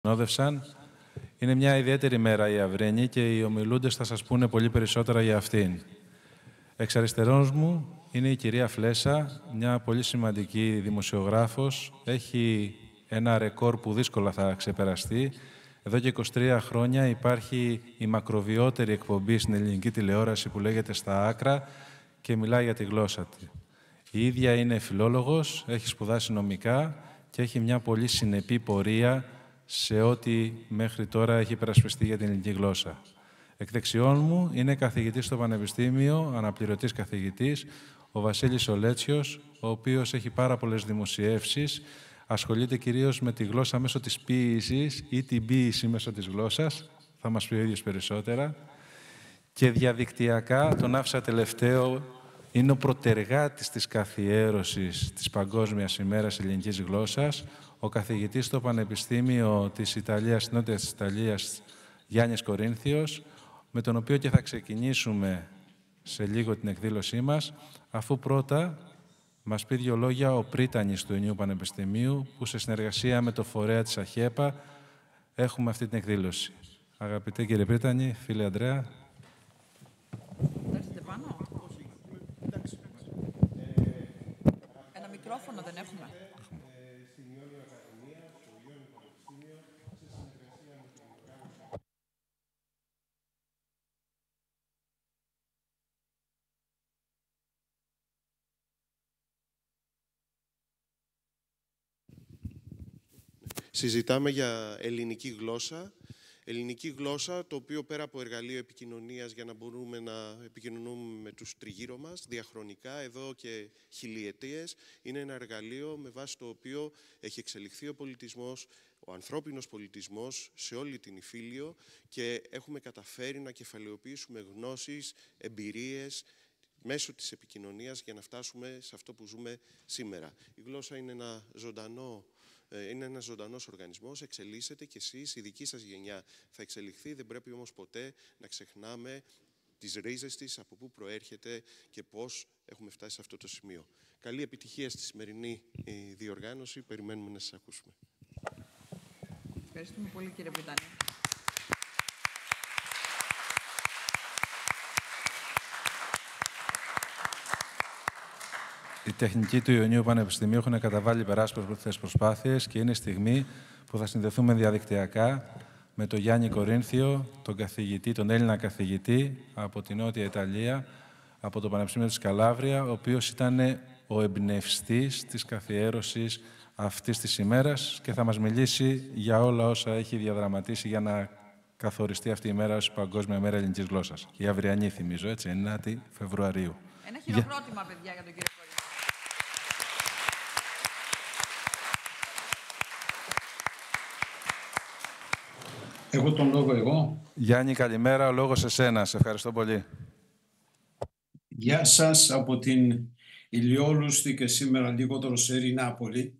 συνόδευσαν. Είναι μια ιδιαίτερη μέρα η αυριανή και οι ομιλούντες θα σας πούνε πολύ περισσότερα για αυτήν. Εξ αριστερός μου είναι η κυρία Φλέσα, μια πολύ σημαντική δημοσιογράφος. Έχει ένα ρεκόρ που δύσκολα θα ξεπεραστεί. Εδώ και 23 χρόνια υπάρχει η μακροβιότερη εκπομπή στην ελληνική τηλεόραση που λέγεται «Στα άκρα» και μιλάει για τη γλώσσα της. Η ίδια είναι φιλόλογος, έχει σπουδάσει νομικά και έχει μια πολύ συνεπή πορεία σε ό,τι μέχρι τώρα έχει υπερασπιστεί για την ελληνική γλώσσα. Εκ δεξιών μου είναι καθηγητής στο Πανεπιστήμιο, αναπληρωτής καθηγητής, ο Βασίλης Ολέτσιος, ο οποίος έχει πάρα πολλές δημοσιεύσεις, ασχολείται κυρίως με τη γλώσσα μέσω της ποίησης ή την ποίηση μέσω της γλώσσας, θα μας πει ο ίδιος περισσότερα, και διαδικτυακά τον άφησα τελευταίο, είναι ο προτεργάτης της καθιέρωσης της Παγκόσμιας ημέρας ελληνικής γλώσσας, ο καθηγητής στο Πανεπιστήμιο της Ιταλίας, Νότιας της Ιταλίας, Γιάννης Κορίνθιος, με τον οποίο και θα ξεκινήσουμε σε λίγο την εκδήλωσή μας, αφού πρώτα μας πει δύο λόγια ο πρίτανης του Ενιού Πανεπιστημίου, που σε συνεργασία με το φορέα της ΑΧΕΠΑ έχουμε αυτή την εκδήλωση. Αγαπητέ κύριε Πρίτανη, φίλε Ανδρέα. Ένα μικρόφωνο δεν έχουμε. Συζητάμε για ελληνική γλώσσα. Ελληνική γλώσσα, το οποίο πέρα από εργαλείο επικοινωνίας για να μπορούμε να επικοινωνούμε με τους τριγύρω μας διαχρονικά, εδώ και χιλιετίες, είναι ένα εργαλείο με βάση το οποίο έχει εξελιχθεί ο πολιτισμός, ο ανθρώπινος πολιτισμός σε όλη την Ιφίλιο και έχουμε καταφέρει να κεφαλαιοποιήσουμε γνώσεις, εμπειρίες μέσω της επικοινωνίας για να φτάσουμε σε αυτό που ζούμε σήμερα. Η γλώσσα είναι ένας ζωντανός οργανισμός, εξελίσσεται και εσείς, η δική σας γενιά θα εξελιχθεί, δεν πρέπει όμως ποτέ να ξεχνάμε τις ρίζες της, από πού προέρχεται και πώς έχουμε φτάσει σε αυτό το σημείο. Καλή επιτυχία στη σημερινή διοργάνωση, περιμένουμε να σας ακούσουμε. Ευχαριστούμε πολύ κύριε Πρίτανη. Οι τεχνικοί του Ιωνίου Πανεπιστημίου έχουν καταβάλει περάσπιστες προσπάθειες και είναι η στιγμή που θα συνδεθούμε διαδικτυακά με τον Γιάννη Κορίνθιο, τον Έλληνα καθηγητή από την Νότια Ιταλία, από το Πανεπιστήμιο της Καλάβρια, ο οποίος ήταν ο εμπνευστής της καθιέρωσης αυτής της ημέρας και θα μας μιλήσει για όλα όσα έχει διαδραματίσει για να καθοριστεί αυτή η ημέρα ως Παγκόσμια Μέρα Ελληνικής Γλώσσας. Η αυριανή, θυμίζω, έτσι, 9η Φεβρουαρίου. Ένα χειροκρότημα, παιδιά, για τον κύριο Κορίνθιο. Έχω τον λόγο εγώ. Γιάννη, καλημέρα. Ο λόγος σε σένα. Σε ευχαριστώ πολύ. Γεια σας από την ηλιόλουστη και σήμερα λιγότερο σερή Νάπολη.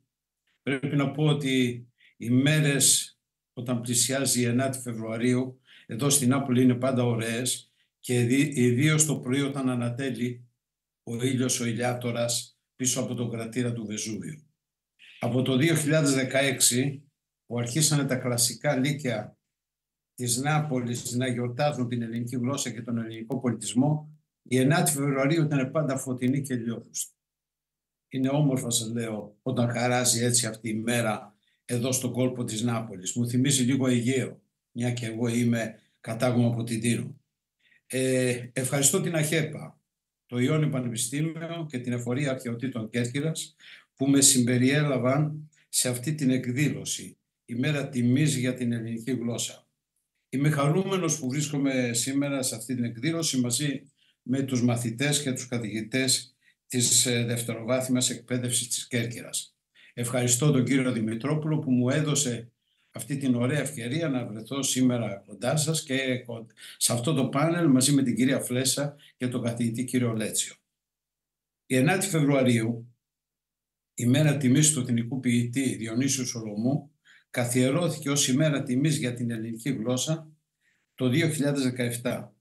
Πρέπει να πω ότι οι μέρες όταν πλησιάζει η 9η Φεβρουαρίου εδώ στην Νάπολη είναι πάντα ωραίες και ιδίως το πρωί όταν ανατέλει ο ήλιος ο ηλιάτορας πίσω από τον κρατήρα του Βεζούβιου. Από το 2016 που αρχίσανε τα κλασικά λύκεια της Νάπολης να γιορτάζουν την ελληνική γλώσσα και τον ελληνικό πολιτισμό, η 9η Φεβρουαρίου ήταν πάντα φωτεινή και ηλιόλουστη. Είναι όμορφα, σας λέω, όταν χαράζει έτσι αυτή η μέρα εδώ στον κόλπο της Νάπολης. Μου θυμίζει λίγο Αιγαίο, μια και εγώ κατάγομαι από την Τύρο. Ευχαριστώ την ΑΧΕΠΑ, το Ιόνιο Πανεπιστήμιο και την Εφορία Αρχαιοτήτων Κέρκυρας που με συμπεριέλαβαν σε αυτή την εκδήλωση, η μέρα τιμής για την ελληνική γλώσσα. Είμαι χαρούμενος που βρίσκομαι σήμερα σε αυτή την εκδήλωση μαζί με τους μαθητές και τους καθηγητές της δευτεροβάθμιας εκπαίδευσης της Κέρκυρας. Ευχαριστώ τον κύριο Δημητρόπουλο που μου έδωσε αυτή την ωραία ευκαιρία να βρεθώ σήμερα κοντά σας και σε αυτό το πάνελ μαζί με την κυρία Φλέσα και τον καθηγητή κύριο Λέτσιο. Η 9η Φεβρουαρίου, η μέρα τιμής του εθνικού ποιητή Διονύσιου Σολωμού, καθιερώθηκε ως ημέρα τιμής για την ελληνική γλώσσα το 2017.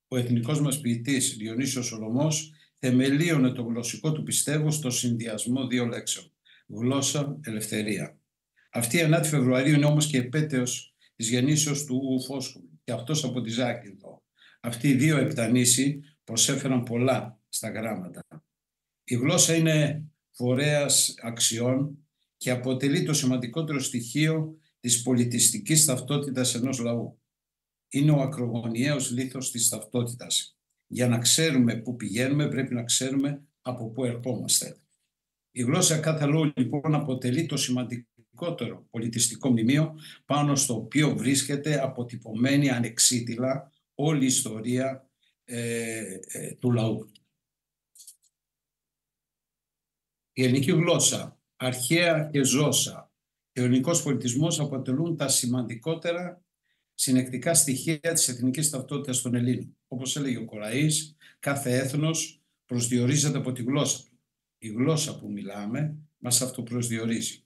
Ο εθνικός μας ποιητής Διονύσιος Σολωμός θεμελίωνε το γλωσσικό του πιστεύω στο συνδυασμό δύο λέξεων, γλώσσα, ελευθερία. Αυτή η 9η Φεβρουαρίου είναι όμως και επέτειος της γεννήσεως του Φόσκου και αυτός από τη Ζάκυνθο. Αυτοί οι δύο επτανήσοι προσέφεραν πολλά στα γράμματα. Η γλώσσα είναι φορέας αξιών και αποτελεί το σημαντικότερο στοιχείο της πολιτιστικής ταυτότητας ενός λαού. Είναι ο ακρογωνιαίος λίθος της ταυτότητας. Για να ξέρουμε πού πηγαίνουμε πρέπει να ξέρουμε από πού ερχόμαστε. Η γλώσσα κάθε λαού λοιπόν αποτελεί το σημαντικότερο πολιτιστικό μνημείο πάνω στο οποίο βρίσκεται αποτυπωμένη ανεξίτηλα όλη η ιστορία του λαού. Η ελληνική γλώσσα, αρχαία και ζώσα και ο ελληνικός πολιτισμός αποτελούν τα σημαντικότερα συνεκτικά στοιχεία της εθνικής ταυτότητας των Ελλήνων. Όπως έλεγε ο Κοραής, κάθε έθνος προσδιορίζεται από τη γλώσσα του. Η γλώσσα που μιλάμε μας αυτοπροσδιορίζει.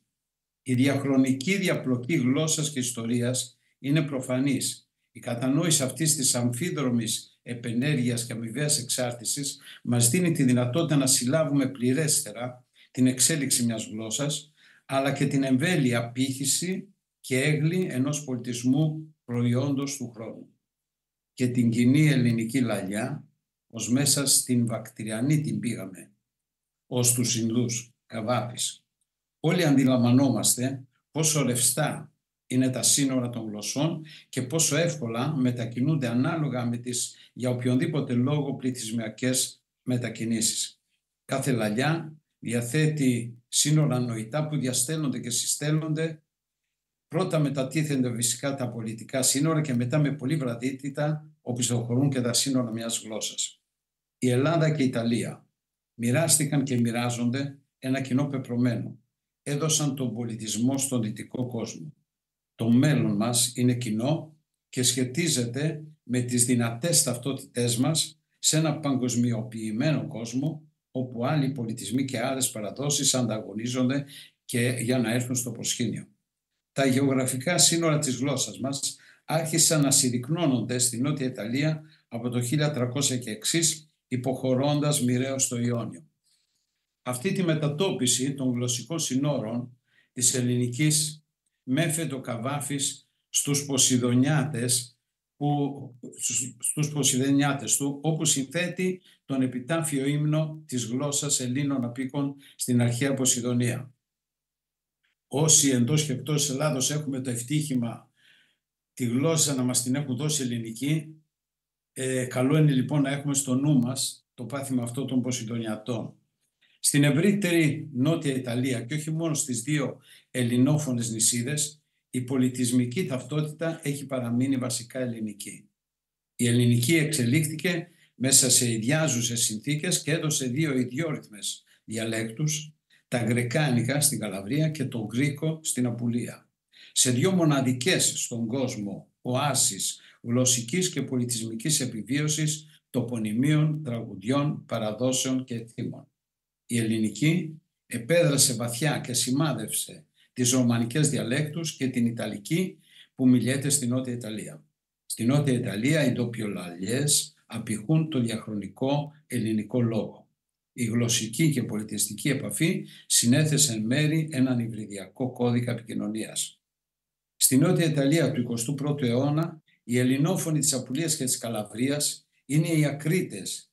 Η διαχρονική διαπλοκή γλώσσας και ιστορίας είναι προφανής. Η κατανόηση αυτής της αμφίδρομης επενέργειας και αμοιβαίας εξάρτησης μας δίνει τη δυνατότητα να συλλάβουμε πληρέστερα την εξέλιξη μιας γλώσσας, αλλά και την εμβέλεια απήχηση και έγκλη ενός πολιτισμού προϊόντος του χρόνου. Και την κοινή ελληνική λαλιά, ως μέσα στην Βακτηριανή την πήγαμε, ως τους Ινδούς, Καβάφης. Όλοι αντιλαμβανόμαστε πόσο ρευστά είναι τα σύνορα των γλωσσών και πόσο εύκολα μετακινούνται ανάλογα με τις για οποιονδήποτε λόγο πληθυσμιακές μετακινήσεις. Κάθε λαλιά διαθέτει σύνορα νοητά που διαστέλνονται και συστέλνονται. Πρώτα μετατίθενται φυσικά τα πολιτικά σύνορα και μετά με πολύ βραδύτητα οπισθοχωρούν και τα σύνορα μιας γλώσσας. Η Ελλάδα και η Ιταλία μοιράστηκαν και μοιράζονται ένα κοινό πεπρωμένο. Έδωσαν τον πολιτισμό στον δυτικό κόσμο. Το μέλλον μας είναι κοινό και σχετίζεται με τις δυνατές ταυτότητές μας σε ένα παγκοσμιοποιημένο κόσμο όπου άλλοι πολιτισμοί και άλλες παραδόσεις ανταγωνίζονται και για να έρθουν στο προσκήνιο. Τα γεωγραφικά σύνορα της γλώσσας μας άρχισαν να συρρυκνώνονται στη Νότια Ιταλία από το 1300 και εξής, υποχωρώντας μοιραίως στο Ιόνιο. Αυτή τη μετατόπιση των γλωσσικών συνόρων της ελληνικής με έφερε ο Καβάφης στους Ποσειδονιάτες του, όπου συνθέτει τον επιτάφιο ύμνο της γλώσσας Ελλήνων απίκων στην αρχαία Ποσειδονία. Όσοι εντός και εκτός Ελλάδος έχουμε το ευτύχημα τη γλώσσα να μας την έχουν δώσει ελληνική, καλό είναι λοιπόν να έχουμε στο νου μας το πάθημα αυτό των Ποσειδονιατών. Στην ευρύτερη Νότια Ιταλία και όχι μόνο στις δύο ελληνόφωνες νησίδες, η πολιτισμική ταυτότητα έχει παραμείνει βασικά ελληνική. Η ελληνική εξελίχθηκε μέσα σε ιδιάζουσες συνθήκες και έδωσε δύο ιδιόρυθμες διαλέκτους, τα γρεκάνικα στην Καλαβρία και το γκρίκο στην Απουλία. Σε δύο μοναδικές στον κόσμο οάσεις γλωσσικής και πολιτισμικής επιβίωσης τοπονημίων, τραγουδιών, παραδόσεων και θύμων. Η ελληνική επέδρασε βαθιά και σημάδευσε τις ρωμανικές διαλέκτους και την ιταλική που μιλιέται στη Νότια Ιταλία. Στη Νότια Ιταλία οι ντοπιολαλιές απηχούν το διαχρονικό ελληνικό λόγο. Η γλωσσική και πολιτιστική επαφή συνέθεσε εν μέρη έναν υβριδιακό κώδικα επικοινωνίας. Στη Νότια Ιταλία του 21ου αιώνα οι ελληνόφωνοι της Απουλίας και της Καλαβρίας είναι οι ακρίτες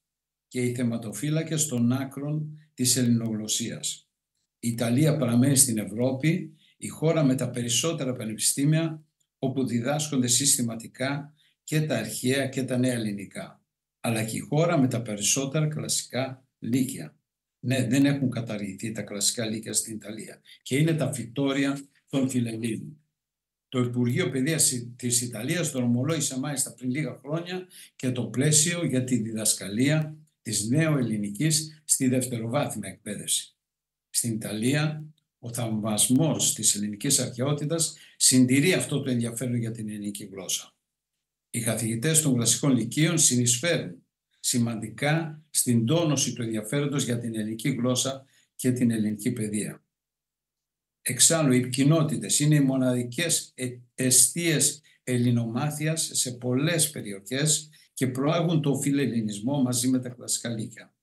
και οι θεματοφύλακες των άκρων της ελληνογλωσσίας. Η Ιταλία παραμένει στην Ευρώπη η χώρα με τα περισσότερα πανεπιστήμια όπου διδάσκονται συστηματικά και τα αρχαία και τα νέα ελληνικά, αλλά και η χώρα με τα περισσότερα κλασικά λύκεια. Ναι, δεν έχουν καταργηθεί τα κλασικά λύκεια στην Ιταλία και είναι τα φυτόρια των Φιλελλήνων. Το Υπουργείο Παιδείας της Ιταλίας δρομολόγησε μάλιστα πριν λίγα χρόνια και το πλαίσιο για τη διδασκαλία της νεοελληνικής στη δευτεροβάθμια εκπαίδευση. Στην Ιταλία, ο θαυμασμός της ελληνικής αρχαιότητας συντηρεί αυτό το ενδιαφέρον για την ελληνική γλώσσα. Οι καθηγητές των κλασικών λυκείων συνεισφέρουν σημαντικά στην τόνωση του ενδιαφέροντος για την ελληνική γλώσσα και την ελληνική παιδεία. Εξάλλου, οι κοινότητες είναι οι μοναδικές εστίες ελληνομάθειας σε πολλές περιοχές και προάγουν το φιλελληνισμό μαζί με τα κλασικά λύκεια.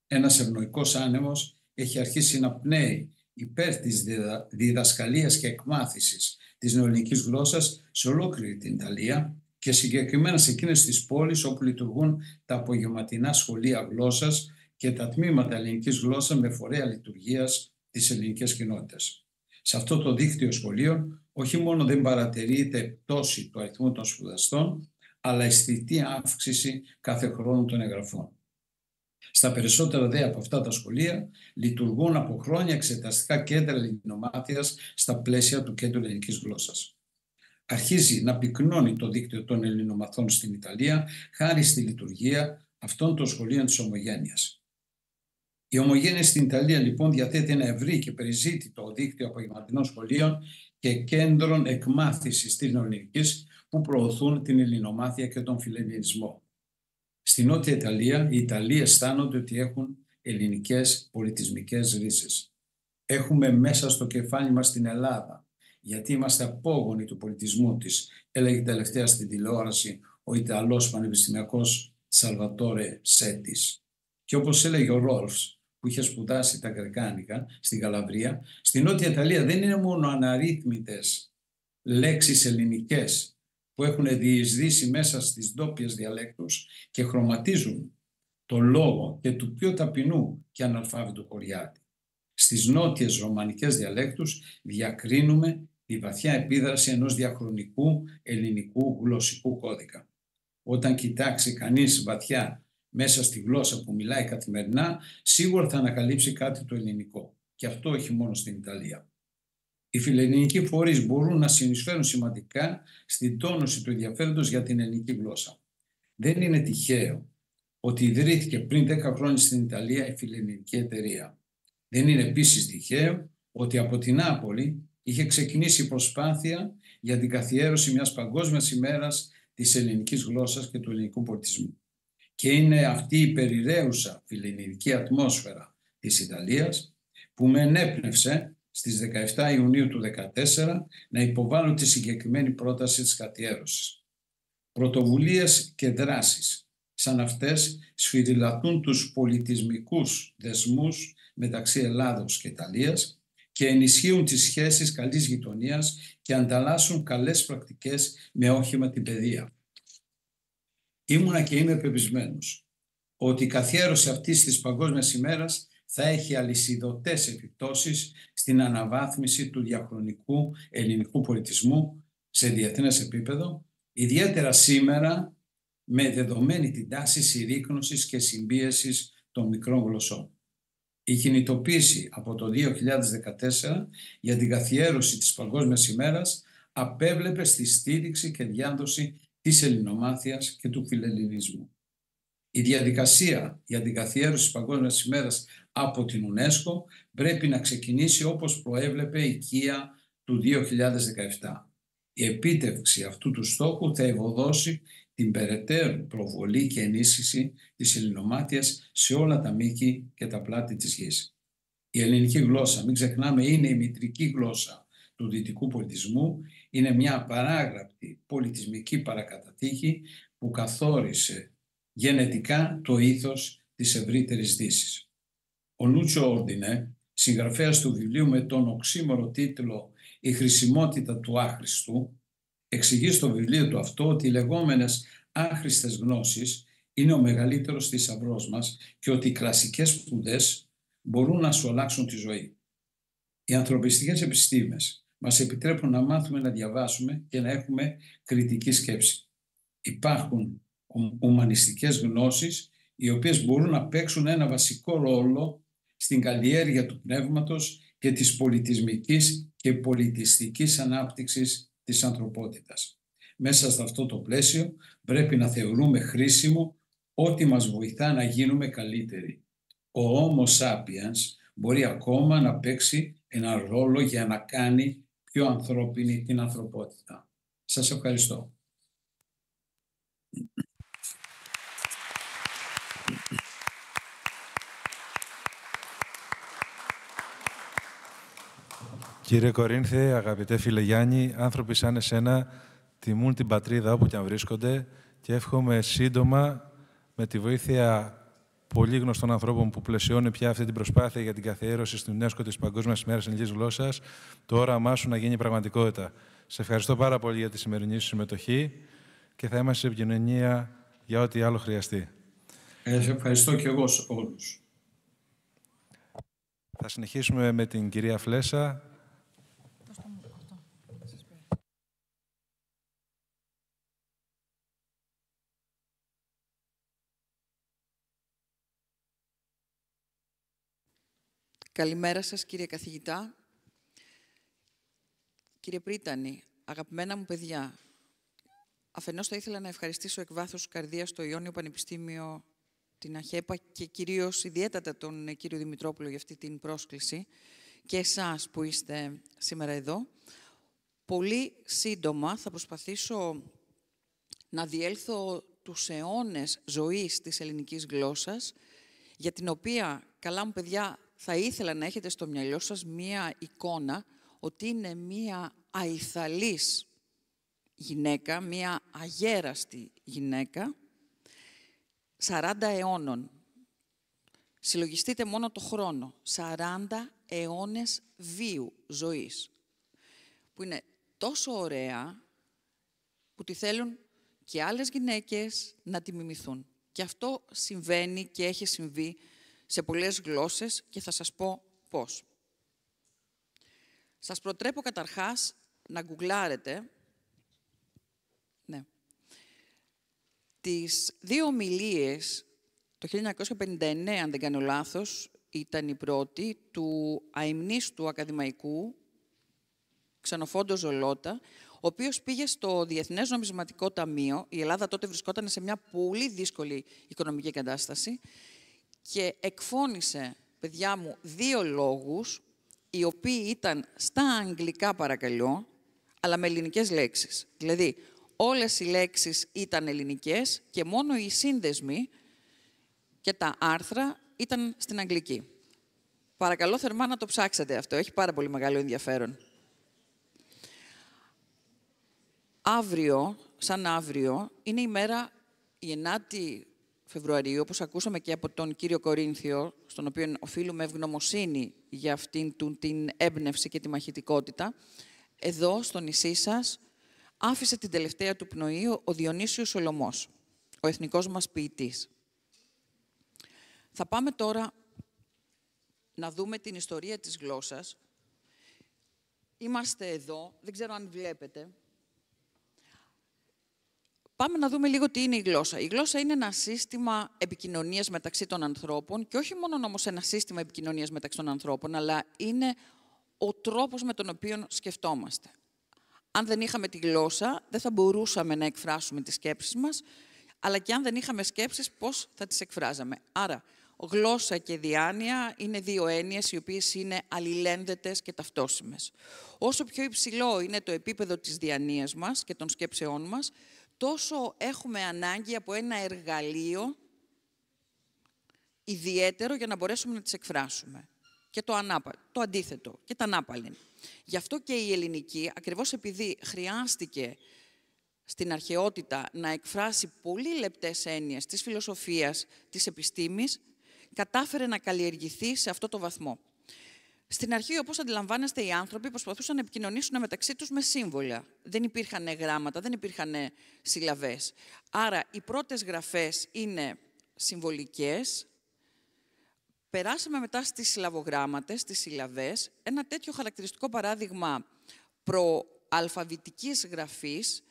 Ένας ευνοϊκός άνεμος έχει αρχίσει να πνέει υπέρ της διδασκαλίας και εκμάθησης της νεοελληνικής γλώσσας σε ολόκληρη την Ιταλία και συγκεκριμένα σε εκείνες τις πόλεις όπου λειτουργούν τα απογευματινά σχολεία γλώσσας και τα τμήματα ελληνικής γλώσσας με φορέα λειτουργίας της ελληνικής κοινότητας. Σε αυτό το δίκτυο σχολείων όχι μόνο δεν παρατηρείται πτώση του αριθμού των σπουδαστών, αλλά αισθητή αύξηση κάθε χρόνο των εγγραφών. Στα περισσότερα δε από αυτά τα σχολεία λειτουργούν από χρόνια εξεταστικά κέντρα ελληνομάθειας στα πλαίσια του Κέντρου Ελληνικής Γλώσσας. Αρχίζει να πυκνώνει το δίκτυο των ελληνομαθών στην Ιταλία χάρη στη λειτουργία αυτών των σχολείων της Ομογένειας. Η Ομογένεια στην Ιταλία λοιπόν διαθέτει ένα ευρύ και περιζήτητο δίκτυο απογευματινών σχολείων και κέντρων εκμάθησης της νεοελληνικής που προωθούν την ελληνομάθεια και τον φιλελληνισμό. Στη Νότια Ιταλία, οι Ιταλοί αισθάνονται ότι έχουν ελληνικές πολιτισμικές ρίζες. Έχουμε μέσα στο κεφάλι μας την Ελλάδα, γιατί είμαστε απόγονοι του πολιτισμού της, έλεγε τελευταία στην τηλεόραση ο Ιταλός πανεπιστημιακός Σαλβατόρε Σέτης. Και όπως έλεγε ο Ρόλφς, που είχε σπουδάσει τα γρεκάνικα στην Καλαβρία, στη Νότια Ιταλία δεν είναι μόνο αναρρύθμιτες λέξεις ελληνικές που έχουν διεισδύσει μέσα στις ντόπιες διαλέκτους και χρωματίζουν το λόγο και του πιο ταπεινού και αναλφάβητου χωριάτη. Στις νότιες ρωμανικές διαλέκτους διακρίνουμε τη βαθιά επίδραση ενός διαχρονικού ελληνικού γλωσσικού κώδικα. Όταν κοιτάξει κανείς βαθιά μέσα στη γλώσσα που μιλάει καθημερινά, σίγουρα θα ανακαλύψει κάτι το ελληνικό. Και αυτό όχι μόνο στην Ιταλία. Οι φιλελληνικοί φορείς μπορούν να συνεισφέρουν σημαντικά στην τόνωση του ενδιαφέροντος για την ελληνική γλώσσα. Δεν είναι τυχαίο ότι ιδρύθηκε πριν 10 χρόνια στην Ιταλία η Φιλελληνική Εταιρεία. Δεν είναι επίσης τυχαίο ότι από την Νάπολη είχε ξεκινήσει η προσπάθεια για την καθιέρωση μιας παγκόσμιας ημέρας της ελληνικής γλώσσας και του ελληνικού πολιτισμού. Και είναι αυτή η περιραίουσα φιλελληνική ατμόσφαιρα της Ιταλίας που με ενέπνευσε στις 17 Ιουνίου του 2014 να υποβάλω τη συγκεκριμένη πρόταση της καθιέρωσης. Πρωτοβουλίες και δράσεις σαν αυτές σφυριλατούν τους πολιτισμικούς δεσμούς μεταξύ Ελλάδος και Ιταλίας και ενισχύουν τις σχέσεις καλής γειτονίας και ανταλλάσσουν καλές πρακτικές με όχημα την παιδεία. Ήμουνα και είμαι πεπισμένος ότι η καθιέρωση αυτής της παγκόσμιας ημέρας θα έχει αλυσιδωτές επιπτώσεις στην αναβάθμιση του διαχρονικού ελληνικού πολιτισμού σε διεθνές επίπεδο, ιδιαίτερα σήμερα με δεδομένη την τάση συρρίκνωσης και συμπίεσης των μικρών γλωσσών. Η κινητοποίηση από το 2014 για την καθιέρωση της Παγκόσμιας ημέρας απέβλεπε στη στήριξη και διάδοση της ελληνομάθειας και του φιλελληνισμού. Η διαδικασία για την καθιέρωση της Παγκόσμιας ημέρας από την UNESCO πρέπει να ξεκινήσει όπως προέβλεπε η ΚΙΑ του 2017. Η επίτευξη αυτού του στόχου θα ευωδώσει την περαιτέρω προβολή και ενίσχυση της ελληνομάθειας σε όλα τα μήκη και τα πλάτη της γης. Η ελληνική γλώσσα, μην ξεχνάμε, είναι η μητρική γλώσσα του δυτικού πολιτισμού, είναι μια απαράγραπτη πολιτισμική παρακαταθήκη που καθόρισε γενετικά το ήθος της ευρύτερης Δύσης. Ο Νούτσο Όρντινε, συγγραφέας του βιβλίου με τον οξύμορο τίτλο «Η χρησιμότητα του άχρηστου», εξηγεί στο βιβλίο του αυτό ότι οι λεγόμενες άχρηστες γνώσεις είναι ο μεγαλύτερος θησαυρός μας και ότι οι κλασικές σπουδές μπορούν να σου αλλάξουν τη ζωή. Οι ανθρωπιστικές επιστήμες μας επιτρέπουν να μάθουμε να διαβάσουμε και να έχουμε κριτική σκέψη. Υπάρχουν ουμανιστικές γνώσεις οι οποίες μπορούν να παίξουν ένα βασικό ρόλο στην καλλιέργεια του πνεύματος και της πολιτισμικής και πολιτιστικής ανάπτυξης της ανθρωπότητας. Μέσα σε αυτό το πλαίσιο πρέπει να θεωρούμε χρήσιμο ό,τι μας βοηθά να γίνουμε καλύτεροι. Ο Homo sapiens μπορεί ακόμα να παίξει ένα ρόλο για να κάνει πιο ανθρώπινη την ανθρωπότητα. Σας ευχαριστώ. Κύριε Κορίνθε, αγαπητέ φίλε Γιάννη, άνθρωποι σαν εσένα τιμούν την πατρίδα όπου και αν βρίσκονται και εύχομαι σύντομα με τη βοήθεια πολύ γνωστών ανθρώπων που πλαισιώνει πια αυτή την προσπάθεια για την καθιέρωση στην UNESCO της Παγκόσμιας ημέρας ελληνικής γλώσσας, το όραμά σου να γίνει πραγματικότητα. Σε ευχαριστώ πάρα πολύ για τη σημερινή σου συμμετοχή και θα είμαστε σε επικοινωνία για ό,τι άλλο χρειαστεί. Σε ευχαριστώ και εγώ όλους. Θα συνεχίσουμε με την κυρία Φλέσα. Καλημέρα σας, κύριε καθηγητά. Κύριε Πρίτανη, αγαπημένα μου παιδιά, αφενός θα ήθελα να ευχαριστήσω εκ βάθους καρδίας το Ιόνιο Πανεπιστήμιο, την ΑΧΕΠΑ και κυρίως ιδιαίτερα τον κύριο Δημητρόπουλο για αυτή την πρόσκληση και εσάς που είστε σήμερα εδώ. Πολύ σύντομα θα προσπαθήσω να διέλθω τους αιώνες ζωής της ελληνικής γλώσσας, για την οποία, καλά μου παιδιά, θα ήθελα να έχετε στο μυαλό σας μία εικόνα ότι είναι μία αϊθαλής γυναίκα, μία αγέραστη γυναίκα, 40 αιώνων. Συλλογιστείτε μόνο το χρόνο. 40 αιώνες βίου ζωής, που είναι τόσο ωραία που τη θέλουν και άλλες γυναίκες να τη μιμηθούν. Και αυτό συμβαίνει και έχει συμβεί σε πολλές γλώσσες και θα σας πω πώς. Σας προτρέπω καταρχάς να γκουγκλάρετε τις δύο ομιλίες το 1959, αν δεν κάνω λάθος, ήταν η πρώτη, του αειμνίστου ακαδημαϊκού Ξενοφόντο Ζολότα, ο οποίος πήγε στο Διεθνές Νομισματικό Ταμείο. Η Ελλάδα τότε βρισκόταν σε μια πολύ δύσκολη οικονομική κατάσταση και εκφώνησε, παιδιά μου, 2 λόγους, οι οποίοι ήταν στα αγγλικά, παρακαλώ, αλλά με ελληνικές λέξεις. Δηλαδή, όλες οι λέξεις ήταν ελληνικές και μόνο οι σύνδεσμοι και τα άρθρα ήταν στην αγγλική. Παρακαλώ θερμά να το ψάξετε αυτό, έχει πάρα πολύ μεγάλο ενδιαφέρον. Αύριο, σαν αύριο, είναι η μέρα, η 9η Φεβρουαρίου, όπως ακούσαμε και από τον κύριο Κορίνθιο, στον οποίο οφείλουμε ευγνωμοσύνη για αυτήν την έμπνευση και τη μαχητικότητα. Εδώ, στο νησί σας, άφησε την τελευταία του πνοή ο Διονύσιος Σολωμός, ο εθνικός μας ποιητής. Θα πάμε τώρα να δούμε την ιστορία της γλώσσας. Είμαστε εδώ, δεν ξέρω αν βλέπετε. Πάμε να δούμε λίγο τι είναι η γλώσσα. Η γλώσσα είναι ένα σύστημα επικοινωνίας μεταξύ των ανθρώπων και όχι μόνο όμως ένα σύστημα επικοινωνίας μεταξύ των ανθρώπων, αλλά είναι ο τρόπος με τον οποίο σκεφτόμαστε. Αν δεν είχαμε τη γλώσσα, δεν θα μπορούσαμε να εκφράσουμε τις σκέψεις μας, αλλά και αν δεν είχαμε σκέψεις, πώς θα τις εκφράζαμε. Άρα, γλώσσα και διάνοια είναι 2 έννοιες οι οποίες είναι αλληλένδετες και ταυτόσιμες. Όσο πιο υψηλό είναι το επίπεδο της διανοίας μας και των σκέψεών μας, τόσο έχουμε ανάγκη από ένα εργαλείο ιδιαίτερο για να μπορέσουμε να τις εκφράσουμε. Και το αντίθετο, και τα ανάπαλιν. Γι' αυτό και η ελληνική, ακριβώς επειδή χρειάστηκε στην αρχαιότητα να εκφράσει πολύ λεπτές έννοιες της φιλοσοφίας, της επιστήμης, κατάφερε να καλλιεργηθεί σε αυτό το βαθμό. Στην αρχή, όπως αντιλαμβάνεστε, οι άνθρωποι προσπαθούσαν να επικοινωνήσουν μεταξύ τους με σύμβολα. Δεν υπήρχαν γράμματα, δεν υπήρχαν συλλαβές. Άρα, οι πρώτες γραφές είναι συμβολικές. Περάσαμε μετά στις συλλαβογράμματες, στις συλλαβές. Ένα τέτοιο χαρακτηριστικό παράδειγμα προαλφαβητικής γραφής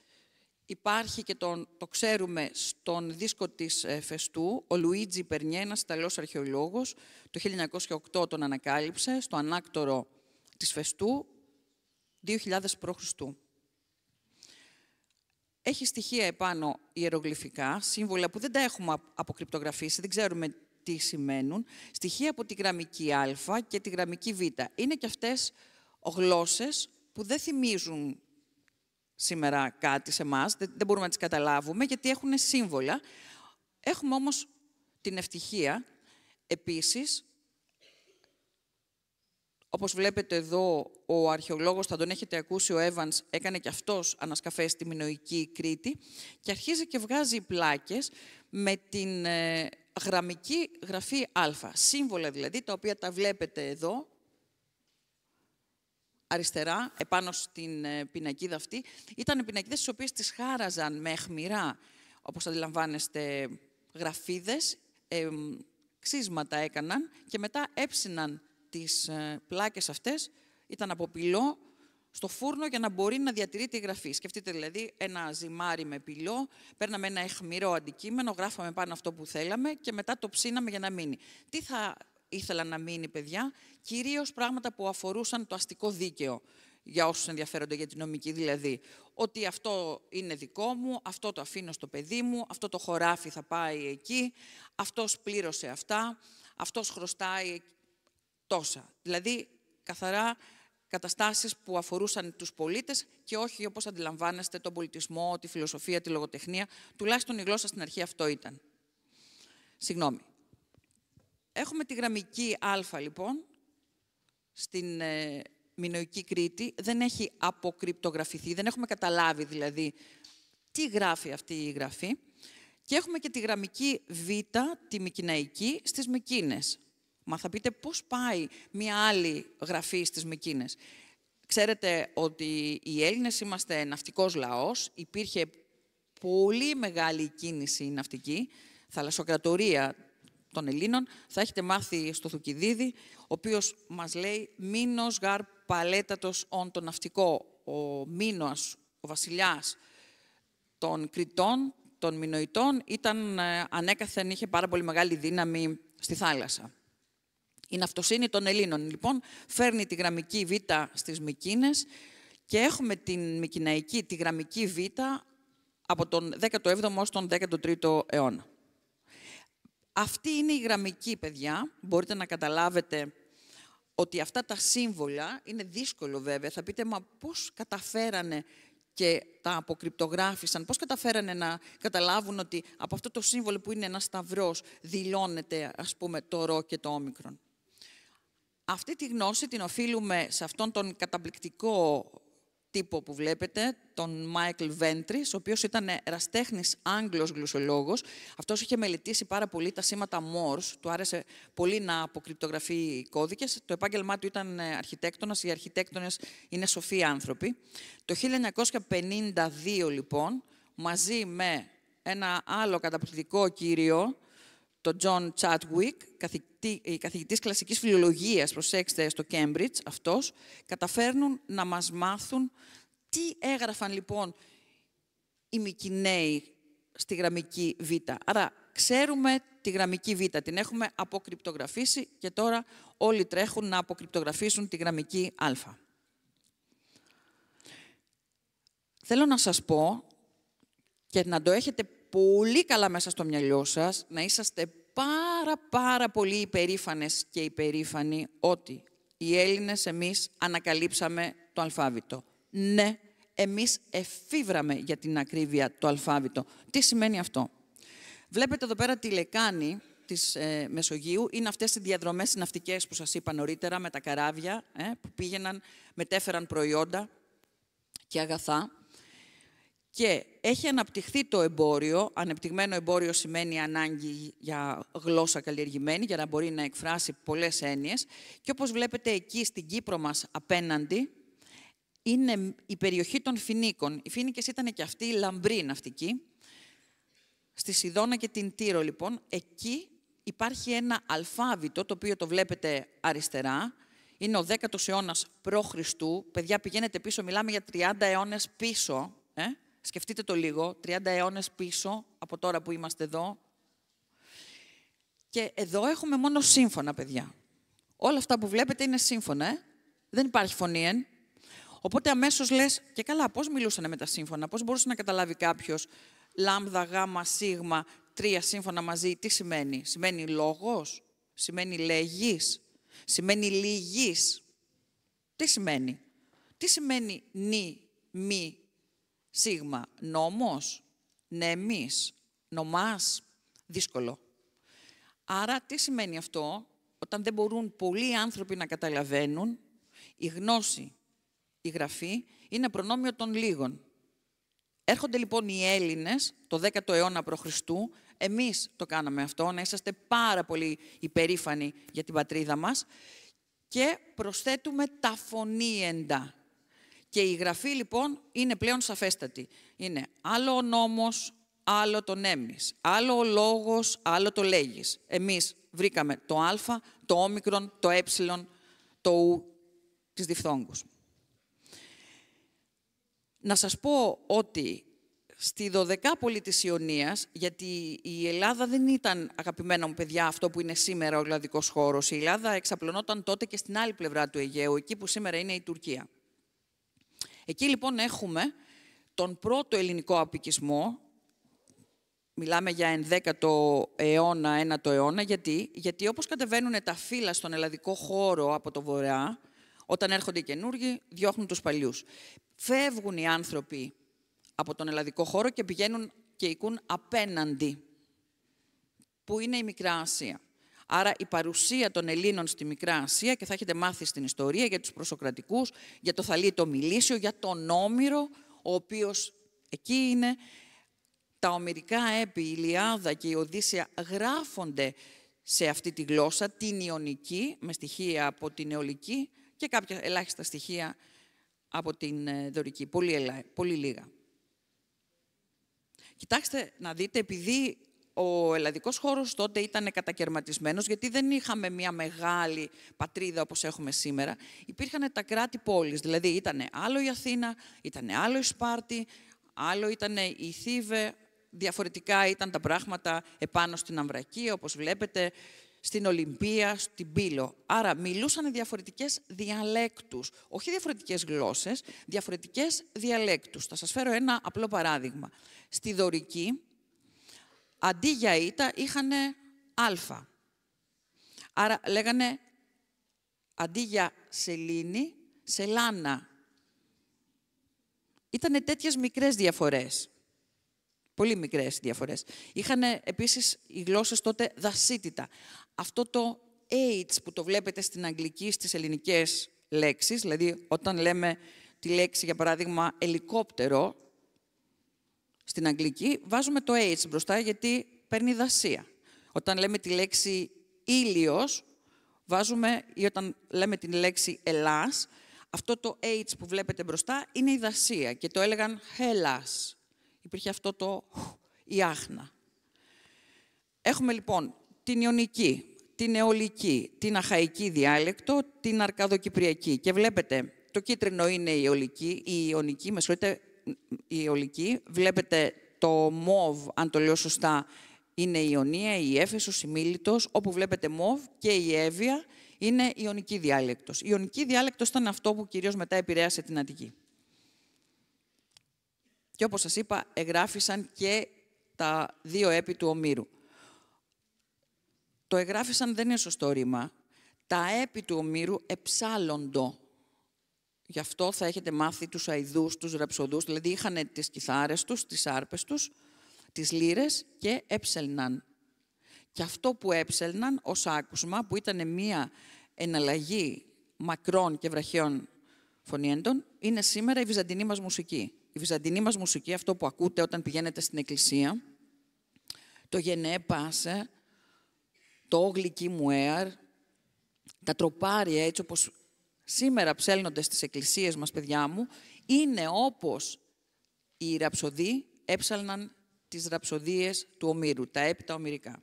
υπάρχει και το ξέρουμε στον δίσκο της Φεστού. Ο Λουίτζι Περνιέ, ένας Ιταλός αρχαιολόγος, το 1908 τον ανακάλυψε στο ανάκτορο της Φεστού, 2000 π.Χ. Έχει στοιχεία επάνω ιερογλυφικά, σύμβολα που δεν τα έχουμε αποκρυπτογραφήσει, δεν ξέρουμε τι σημαίνουν, στοιχεία από τη γραμμική Α και τη γραμμική Β. Είναι και αυτές γλώσσες που δεν θυμίζουν σήμερα κάτι σε εμάς, δεν μπορούμε να τις καταλάβουμε, γιατί έχουν σύμβολα. Έχουμε όμως την ευτυχία, επίσης, όπως βλέπετε εδώ, ο αρχαιολόγος, θα τον έχετε ακούσει, ο Evans, έκανε και αυτός ανασκαφές στη Μινωική Κρήτη και αρχίζει και βγάζει πλάκες με την γραμμική γραφή α. Σύμβολα δηλαδή, τα οποία τα βλέπετε εδώ, αριστερά, επάνω στην πινακίδα αυτή. Ήταν πινακίδες τις οποίες τις χάραζαν με αιχμηρά, όπως αντιλαμβάνεστε, γραφίδες, ξύσματα έκαναν και μετά έψιναν τις πλάκες αυτές, ήταν από πυλό, στο φούρνο για να μπορεί να διατηρείται η γραφή. Σκεφτείτε δηλαδή ένα ζυμάρι με πυλό, παίρναμε ένα αιχμηρό αντικείμενο, γράφαμε πάνω αυτό που θέλαμε και μετά το ψήναμε για να μείνει. Τι θα ήθελα να μείνει, παιδιά? Κυρίως πράγματα που αφορούσαν το αστικό δίκαιο, για όσους ενδιαφέρονται για την νομική δηλαδή. Ότι αυτό είναι δικό μου, αυτό το αφήνω στο παιδί μου, αυτό το χωράφι θα πάει εκεί, αυτός πλήρωσε αυτά, αυτός χρωστάει τόσα. Δηλαδή, καθαρά καταστάσεις που αφορούσαν τους πολίτες και όχι, όπως αντιλαμβάνεστε, τον πολιτισμό, τη φιλοσοφία, τη λογοτεχνία. Τουλάχιστον η γλώσσα στην αρχή αυτό ήταν. Συγγνώμη. Έχουμε τη γραμμική α, λοιπόν, στην Μινωική Κρήτη. Δεν έχει αποκρυπτογραφηθεί, δεν έχουμε καταλάβει δηλαδή τι γράφει αυτή η γραφή. Και έχουμε και τη γραμμική β, τη Μικηναϊκή, στις Μικήνες. Μα θα πείτε πώς πάει μία άλλη γραφή στις Μικήνες. Ξέρετε ότι οι Έλληνες είμαστε ναυτικός λαός, υπήρχε πολύ μεγάλη κίνηση ναυτική, θαλασσοκρατορία των Ελλήνων. Θα έχετε μάθει στο Θουκυδίδη, ο οποίος μας λέει «Μήνος γαρ παλέτατος ον το ναυτικό». Ο Μήνος, ο βασιλιάς των Κρητών, των Μινωητών, ήταν ανέκαθεν, είχε πάρα πολύ μεγάλη δύναμη στη θάλασσα. Η ναυτοσύνη των Ελλήνων, λοιπόν, φέρνει τη γραμμική β στις Μικήνες και έχουμε την Μικηναϊκή, τη γραμμική β από τον 17ο ως τον 13ο αιώνα. Αυτή είναι η γραμμική, παιδιά. Μπορείτε να καταλάβετε ότι αυτά τα σύμβολα είναι δύσκολο βέβαια. Θα πείτε, μα πώς καταφέρανε και τα αποκρυπτογράφησαν, πώς καταφέρανε να καταλάβουν ότι από αυτό το σύμβολο που είναι ένας σταυρός δηλώνεται, ας πούμε, το ρο και το όμικρον. Αυτή τη γνώση την οφείλουμε σε αυτόν τον καταπληκτικό τύπο που βλέπετε, τον Μάικλ Βέντρις, ο οποίος ήταν εραστέχνης Άγγλος γλωσσολόγος. Αυτός είχε μελετήσει πάρα πολύ τα σήματα Morse, του άρεσε πολύ να αποκρυπτογραφεί κώδικες. Το επάγγελμά του ήταν αρχιτέκτονας, οι αρχιτέκτονες είναι σοφοί άνθρωποι. Το 1952, λοιπόν, μαζί με ένα άλλο καταπληκτικό κύριο, τον John Chadwick, καθηγητής κλασικής φιλολογίας, προσέξτε, στο Cambridge, αυτός, καταφέρνουν να μας μάθουν τι έγραφαν, λοιπόν, οι Μικηναίοι στη γραμμική β. Άρα, ξέρουμε τη γραμμική β, την έχουμε αποκρυπτογραφήσει και τώρα όλοι τρέχουν να αποκρυπτογραφήσουν τη γραμμική α. Θέλω να σας πω και να το έχετε πολύ καλά μέσα στο μυαλό σας, να είσαστε πάρα πολύ υπερήφανες και υπερήφανοι ότι οι Έλληνες εμείς ανακαλύψαμε το αλφάβητο. Ναι, εμείς εφήβραμε για την ακρίβεια το αλφάβητο. Τι σημαίνει αυτό? Βλέπετε εδώ πέρα τη λεκάνη της Μεσογείου. Είναι αυτές οι διαδρομές ναυτικές που σας είπα νωρίτερα με τα καράβια που πήγαιναν, μετέφεραν προϊόντα και αγαθά. Και έχει αναπτυχθεί το εμπόριο. Ανεπτυγμένο εμπόριο σημαίνει ανάγκη για γλώσσα καλλιεργημένη, για να μπορεί να εκφράσει πολλές έννοιες. Και όπως βλέπετε εκεί στην Κύπρο μας απέναντι, είναι η περιοχή των Φινίκων. Οι Φίνικες ήταν και αυτοί λαμπροί ναυτικοί. Στη Σιδώνα και την Τύρο, λοιπόν, εκεί υπάρχει ένα αλφάβητο, το οποίο το βλέπετε αριστερά. Είναι ο 10ος αιώνας π.Χ. Παιδιά, πηγαίνετε πίσω, μιλάμε για 30 αιώνες πίσω. Σκεφτείτε το λίγο, 30 αιώνες πίσω από τώρα που είμαστε εδώ. Και εδώ έχουμε μόνο σύμφωνα, παιδιά. Όλα αυτά που βλέπετε είναι σύμφωνα, Δεν υπάρχει φωνή, Οπότε αμέσως λες, και καλά, πώς μιλούσανε με τα σύμφωνα, πώς μπορούσε να καταλάβει κάποιος λάμδα, γάμα, σίγμα, 3 σύμφωνα μαζί, τι σημαίνει? Σημαίνει λόγος, σημαίνει λέγεις, σημαίνει λυγής. Τι σημαίνει? Τι σημαίνει νη, μη, σίγμα, νόμος, νεμής, νομάς, δύσκολο. Άρα, τι σημαίνει αυτό? Όταν δεν μπορούν πολλοί άνθρωποι να καταλαβαίνουν, η γνώση, η γραφή, είναι προνόμιο των λίγων. Έρχονται λοιπόν οι Έλληνες, το 10ο αιώνα π.Χ., Εμείς το κάναμε αυτό, να είσαστε πάρα πολύ υπερήφανοι για την πατρίδα μας και προσθέτουμε τα φωνήεντα. Και η γραφή, λοιπόν, είναι πλέον σαφέστατη. Είναι άλλο ο νόμος, άλλο το νέμεις, άλλο ο λόγος, άλλο το λέγεις. Εμείς βρήκαμε το α, το όμικρον, το ε, το ου της διφθόγκους. Να σας πω ότι στη 12άπολη της Ιωνίας, γιατί η Ελλάδα δεν ήταν, αγαπημένα μου παιδιά, αυτό που είναι σήμερα ο ελλαδικός χώρος. Η Ελλάδα εξαπλωνόταν τότε και στην άλλη πλευρά του Αιγαίου, εκεί που σήμερα είναι η Τουρκία. Εκεί λοιπόν έχουμε τον πρώτο ελληνικό αποικισμό. Μιλάμε για 11ο αιώνα, 9ο αιώνα. Γιατί όπως κατεβαίνουν τα φύλλα στον ελλαδικό χώρο από το βορρά, όταν έρχονται οι καινούργοι, διώχνουν τους παλιούς. Φεύγουν οι άνθρωποι από τον ελλαδικό χώρο και πηγαίνουν και οικούν απέναντι, που είναι η Μικρά Ασία. Άρα η παρουσία των Ελλήνων στη Μικρά Ασία, και θα έχετε μάθει στην ιστορία για τους προσοκρατικούς, για το Θαλίτο Μιλήσιο, για τον Όμηρο, ο οποίος εκεί είναι. Τα ομηρικά έπι, η Ιλιάδα και η Οδύσσεια γράφονται σε αυτή τη γλώσσα, την Ιωνική, με στοιχεία από την Αιωλική και κάποια ελάχιστα στοιχεία από την Δωρική. Πολύ λίγα. Κοιτάξτε να δείτε, επειδή ο ελλαδικός χώρος τότε ήταν κατακερματισμένος, γιατί δεν είχαμε μια μεγάλη πατρίδα όπως έχουμε σήμερα, υπήρχαν τα κράτη-πόλεις. Δηλαδή ήταν άλλο η Αθήνα, ήταν άλλο η Σπάρτη, άλλο ήταν η Θήβε, διαφορετικά ήταν τα πράγματα επάνω στην Αμβρακία, όπως βλέπετε, στην Ολυμπία, στην Πύλο. Άρα μιλούσαν διαφορετικές διαλέκτους, όχι διαφορετικές γλώσσες, διαφορετικές διαλέκτους. Θα σας φέρω ένα απλό παράδειγμα. Στη Δωρική, αντί για ήτα, είχαν αλφα. Άρα λέγανε, αντί για σελήνη, σελάνα. Ήτανε τέτοιες μικρές διαφορές. Πολύ μικρές διαφορές. Είχαν επίσης οι γλώσσες τότε δασίτητα. Αυτό το H που το βλέπετε στην αγγλική, στις ελληνικές λέξεις, δηλαδή όταν λέμε τη λέξη, για παράδειγμα, ελικόπτερο, στην αγγλική βάζουμε το H μπροστά γιατί παίρνει δασία. Όταν λέμε τη λέξη ήλιος, βάζουμε, ή όταν λέμε τη λέξη Ελλάς, αυτό το H που βλέπετε μπροστά είναι η δασία και το έλεγαν Hellas. Υπήρχε αυτό το η άχνα. Έχουμε λοιπόν την Ιωνική, την Αιωλική, την Αχαϊκή διάλεκτο, την Αρκαδοκυπριακή. Και βλέπετε, το κίτρινο είναι η Ιωνική, η Αιωλική. Βλέπετε το μοβ, αν το λέω σωστά, είναι η Ιωνία, η Έφεσος, η Μίλητος. Όπου βλέπετε μοβ και η Εύβοια είναι η Ιωνική διάλεκτος. Η Ιωνική διάλεκτος ήταν αυτό που κυρίως μετά επηρέασε την Αττική. Και όπως σας είπα, εγγράφησαν και τα δύο έπι του Ομήρου. Το εγγράφησαν δεν είναι σωστό ρήμα. Τα έπι του Ομήρου εψάλλοντο. Γι' αυτό θα έχετε μάθει τους αηδούς, τους ραψοδούς, δηλαδή είχαν τις κιθάρες τους, τις άρπες τους, τις λύρες και έψελναν. Και αυτό που έψελναν ως άκουσμα, που ήταν μία εναλλαγή μακρών και βραχιών φωνήεντων, είναι σήμερα η βυζαντινή μας μουσική. Η βυζαντινή μας μουσική, αυτό που ακούτε όταν πηγαίνετε στην εκκλησία, το γενναίε πάσε, το γλυκί μου έαρ, τα τροπάρια, έτσι όπως σήμερα ψέλνονται στις εκκλησίες μας, παιδιά μου, είναι όπως οι ραψοδοί έψαλναν τις ραψοδίες του Ομήρου, τα έπιτα ομηρικά.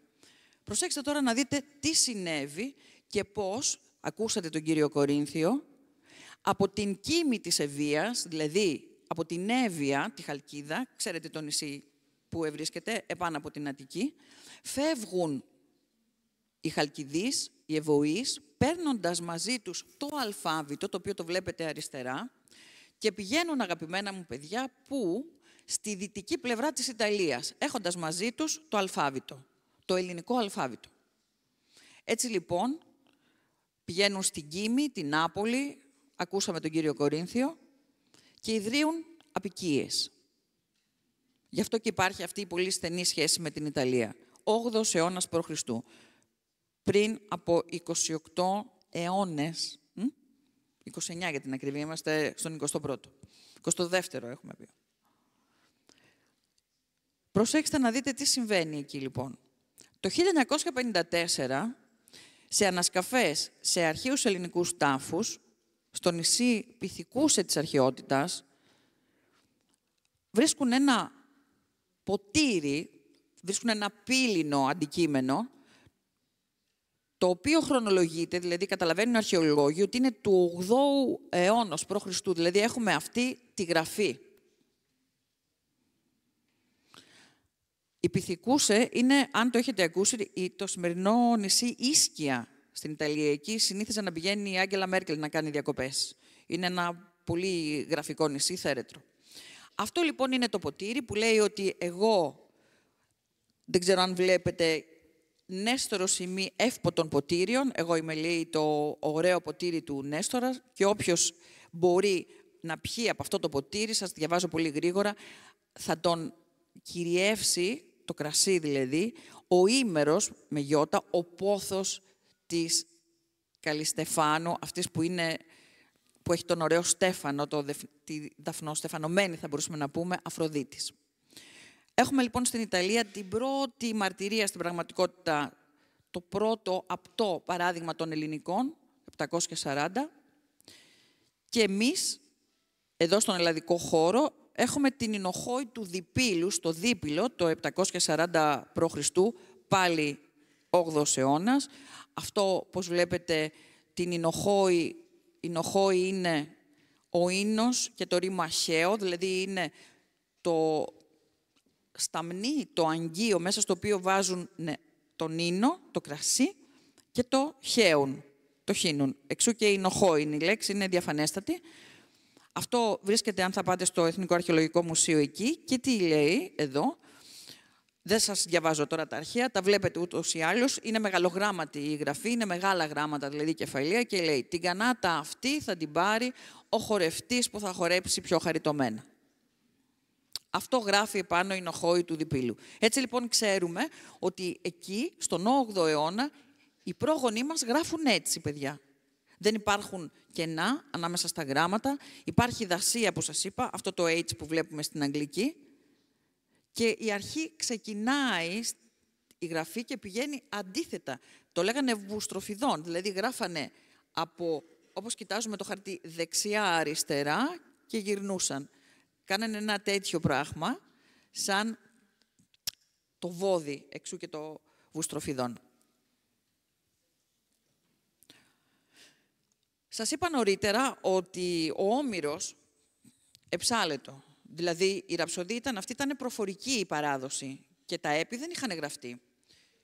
Προσέξτε τώρα να δείτε τι συνέβη και πώς, ακούσατε τον κύριο Κορίνθιο, από την Κίμη της Ευβοίας, δηλαδή από την Εύβοια, τη Χαλκίδα, ξέρετε το νησί που ευρίσκεται επάνω από την Αττική, φεύγουν οι Χαλκιδείς, οι Ευωείς, παίρνοντας μαζί τους το αλφάβητο, το οποίο το βλέπετε αριστερά, και πηγαίνουν, αγαπημένα μου παιδιά, πού? Στη δυτική πλευρά της Ιταλίας, έχοντας μαζί τους το αλφάβητο, το ελληνικό αλφάβητο. Έτσι λοιπόν, πηγαίνουν στην Κίμη, την Νάπολη, ακούσαμε τον κύριο Κορίνθιο, και ιδρύουν αποικίες. Γι' αυτό και υπάρχει αυτή η πολύ στενή σχέση με την Ιταλία. 8ος αιώνας π.Χ. Πριν από 28 αιώνες, 29 για την ακρίβεια, είμαστε στον 21ο. 22ο έχουμε πει. Προσέξτε να δείτε τι συμβαίνει εκεί, λοιπόν. Το 1954, σε ανασκαφές σε αρχαίους ελληνικούς τάφους, στο νησί Πυθικούσε της αρχαιότητας, βρίσκουν ένα ποτήρι, βρίσκουν ένα πύληνο αντικείμενο, το οποίο χρονολογείται, δηλαδή καταλαβαίνουν οι αρχαιολόγοι, ότι είναι του 8ου αιώνα π.Χ. Δηλαδή έχουμε αυτή τη γραφή. Η Πυθικούσε είναι, αν το έχετε ακούσει, το σημερινό νησί Ίσκια στην Ιταλία. Εκεί συνήθιζε να πηγαίνει η Άγγελα Μέρκελ να κάνει διακοπές. Είναι ένα πολύ γραφικό νησί, θέρετρο. Αυτό λοιπόν είναι το ποτήρι που λέει ότι εγώ, δεν ξέρω αν βλέπετε, Νέστορος ημί εύποτων ποτήριων. Εγώ είμαι, λέει, το ωραίο ποτήρι του Νέστορα και όποιος μπορεί να πιει από αυτό το ποτήρι, σας διαβάζω πολύ γρήγορα, θα τον κυριεύσει, το κρασί δηλαδή, ο ήμερος, με γιώτα, ο πόθος της Καλιστεφάνου, αυτής που έχει τον ωραίο Στέφανο, τη δαφνοστεφανωμένη θα μπορούσαμε να πούμε, Αφροδίτης. Έχουμε λοιπόν στην Ιταλία την πρώτη μαρτυρία στην πραγματικότητα, το πρώτο απτό παράδειγμα των ελληνικών, 740, και εμείς, εδώ στον ελλαδικό χώρο, έχουμε την Ινοχόη του Διπύλου, στο Δίπυλο, το 740 π.Χ., πάλι 8ος αιώνας. Αυτό, πώς βλέπετε, την Ινοχόη είναι ο ίνος και το ρήμα χαίο, δηλαδή είναι το σταμνί, το αγγείο, μέσα στο οποίο βάζουν τον ίνο, το κρασί, και το χαίουν, το χύνουν. Εξού και Ινοχόη είναι η λέξη, είναι διαφανέστατη. Αυτό βρίσκεται, αν θα πάτε στο Εθνικό Αρχαιολογικό Μουσείο εκεί, και τι λέει εδώ. Δεν σας διαβάζω τώρα τα αρχαία, τα βλέπετε ούτως ή άλλως. Είναι μεγαλογράμματη η γραφή, είναι μεγάλα γράμματα, δηλαδή κεφαλαία, και λέει «Την κανάτα αυτή θα την πάρει ο χορευτής που θα χορέψει πιο χαριτωμένα». Αυτό γράφει επάνω η Ινοχόη του Διπύλου. Έτσι λοιπόν ξέρουμε ότι εκεί, στον 8ο αιώνα, οι πρόγονοί μας γράφουν έτσι, παιδιά. Δεν υπάρχουν κενά ανάμεσα στα γράμματα. Υπάρχει δασία που σας είπα, αυτό το H που βλέπουμε στην αγγλική. Και η αρχή ξεκινάει η γραφή και πηγαίνει αντίθετα. Το λέγανε βουστροφιδών, δηλαδή γράφανε από, όπως κοιτάζουμε το χαρτί, δεξιά-αριστερά και γυρνούσαν. Κάνανε ένα τέτοιο πράγμα, σαν το βόδι, εξού και το βουστροφιδών. Σας είπα νωρίτερα ότι ο Όμηρος εψάλετο. Δηλαδή, η ραψοδία ήταν προφορική η παράδοση και τα έπι δεν είχαν γραφτεί.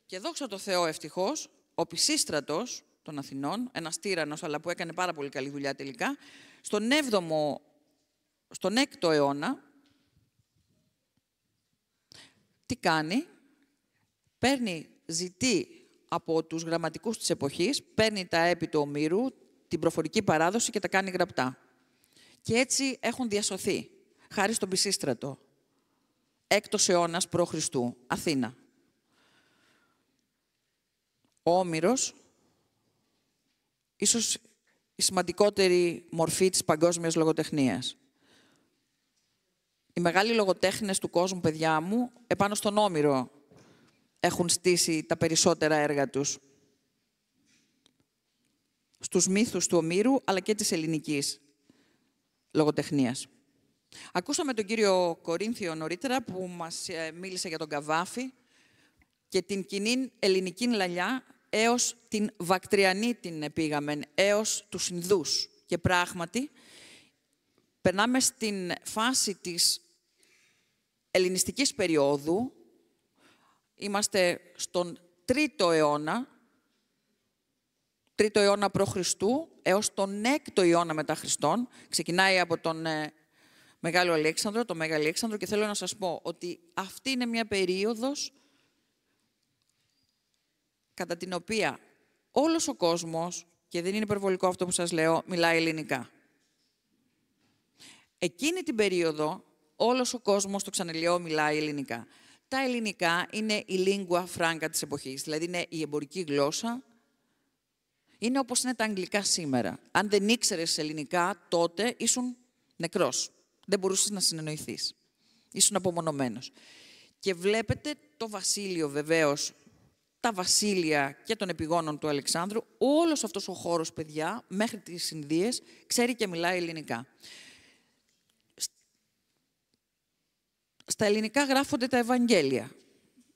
Και δόξα τω Θεώ, ευτυχώς, ο Πισίστρατος των Αθηνών, ένας τύραννος, αλλά που έκανε πάρα πολύ καλή δουλειά τελικά, στον 6ο αιώνα, τι κάνει, ζητεί από τους γραμματικούς της εποχής, παίρνει τα έπι του Ομήρου, την προφορική παράδοση και τα κάνει γραπτά. Και έτσι έχουν διασωθεί, χάρη στον Πισίστρατο. 6ος αιώνας π.Χ. Αθήνα. Ο Όμηρος, ίσως η σημαντικότερη μορφή της παγκόσμιας λογοτεχνίας. Οι μεγάλοι λογοτέχνες του κόσμου, παιδιά μου, επάνω στον Όμηρο έχουν στήσει τα περισσότερα έργα τους. Στους μύθους του Ομήρου, αλλά και της ελληνικής λογοτεχνίας. Ακούσαμε τον κύριο Κορίνθιο νωρίτερα, που μας μίλησε για τον Καβάφη και την κοινή ελληνική λαλιά, έως την Βακτριανή την πήγαμε, έως τους Ινδούς. Και πράγματι, περνάμε στην φάση της ελληνιστικής περίοδου. Είμαστε στον 3ο αιώνα, 3ο αιώνα π.Χ. έως τον 6ο αιώνα μετά Χριστόν. Ξεκινάει από τον Μεγάλο Αλέξανδρο, τον Μέγα Αλέξανδρο, και θέλω να σας πω ότι αυτή είναι μια περίοδος κατά την οποία όλος ο κόσμος, και δεν είναι υπερβολικό αυτό που σας λέω, μιλάει ελληνικά. Εκείνη την περίοδο όλος ο κόσμος, το ξαναλέω, μιλάει ελληνικά. Τα ελληνικά είναι η lingua franca της εποχής, δηλαδή είναι η εμπορική γλώσσα. Είναι όπως είναι τα αγγλικά σήμερα. Αν δεν ήξερες ελληνικά, τότε ήσουν νεκρός. Δεν μπορούσες να συνεννοηθείς. Ήσουν απομονωμένος. Και βλέπετε το βασίλειο βεβαίως, τα βασίλεια και των επιγόνων του Αλεξάνδρου, όλος αυτός ο χώρος, παιδιά, μέχρι τις Ινδίες, ξέρει και μιλάει ελληνικά. Στα ελληνικά γράφονται τα Ευαγγέλια.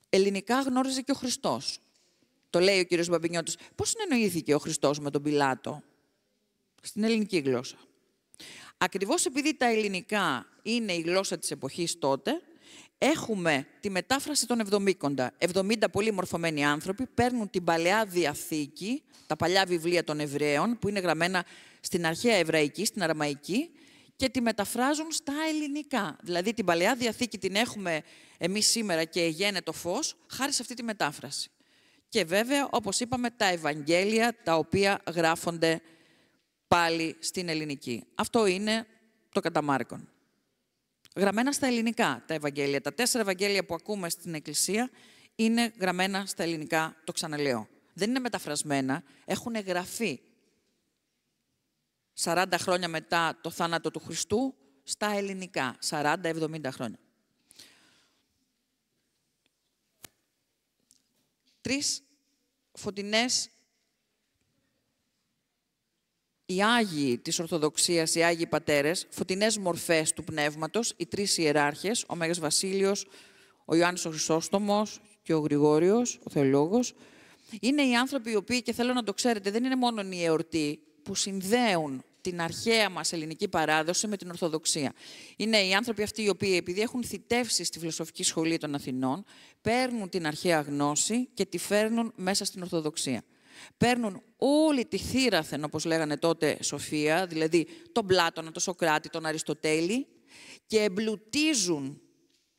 Ελληνικά γνώριζε και ο Χριστός. Το λέει ο κύριος Μπαμπινιώτης. Πώς συνεννοήθηκε ο Χριστός με τον Πιλάτο? Στην ελληνική γλώσσα. Ακριβώς επειδή τα ελληνικά είναι η γλώσσα της εποχής τότε, έχουμε τη μετάφραση των 70. 70 πολύ μορφωμένοι άνθρωποι παίρνουν την Παλαιά Διαθήκη, τα παλιά βιβλία των Εβραίων, που είναι γραμμένα στην αρχαία Εβραϊκή, στην Αραμαϊκή, και τη μεταφράζουν στα ελληνικά. Δηλαδή την Παλαιά Διαθήκη την έχουμε εμείς σήμερα και εγένε το φως, χάρη σε αυτή τη μετάφραση. Και βέβαια, όπως είπαμε, τα Ευαγγέλια, τα οποία γράφονται πάλι στην ελληνική. Αυτό είναι το κατά Μάρκον. Γραμμένα στα ελληνικά τα Ευαγγέλια. Τα 4 Ευαγγέλια που ακούμε στην Εκκλησία είναι γραμμένα στα ελληνικά, το ξαναλέω. Δεν είναι μεταφρασμένα, έχουν γραφεί 40 χρόνια μετά το θάνατο του Χριστού στα ελληνικά, 40-70 χρόνια. 3 φωτεινές, οι Άγιοι της Ορθοδοξίας, οι Άγιοι Πατέρες, φωτεινές μορφές του Πνεύματος, οι 3 ιεράρχες, ο Μέγας Βασίλειος, ο Ιωάννης ο Χρυσόστομος και ο Γρηγόριος, ο Θεολόγος, είναι οι άνθρωποι οι οποίοι, και θέλω να το ξέρετε, δεν είναι μόνο η εορτή που συνδέουν την αρχαία μας ελληνική παράδοση με την Ορθοδοξία. Είναι οι άνθρωποι αυτοί οι οποίοι, επειδή έχουν θητεύσει στη Φιλοσοφική Σχολή των Αθηνών, παίρνουν την αρχαία γνώση και τη φέρνουν μέσα στην Ορθοδοξία. Παίρνουν όλη τη θύραθεν, όπως λέγανε τότε, σοφία, δηλαδή τον Πλάτωνα, τον Σωκράτη, τον Αριστοτέλη, και εμπλουτίζουν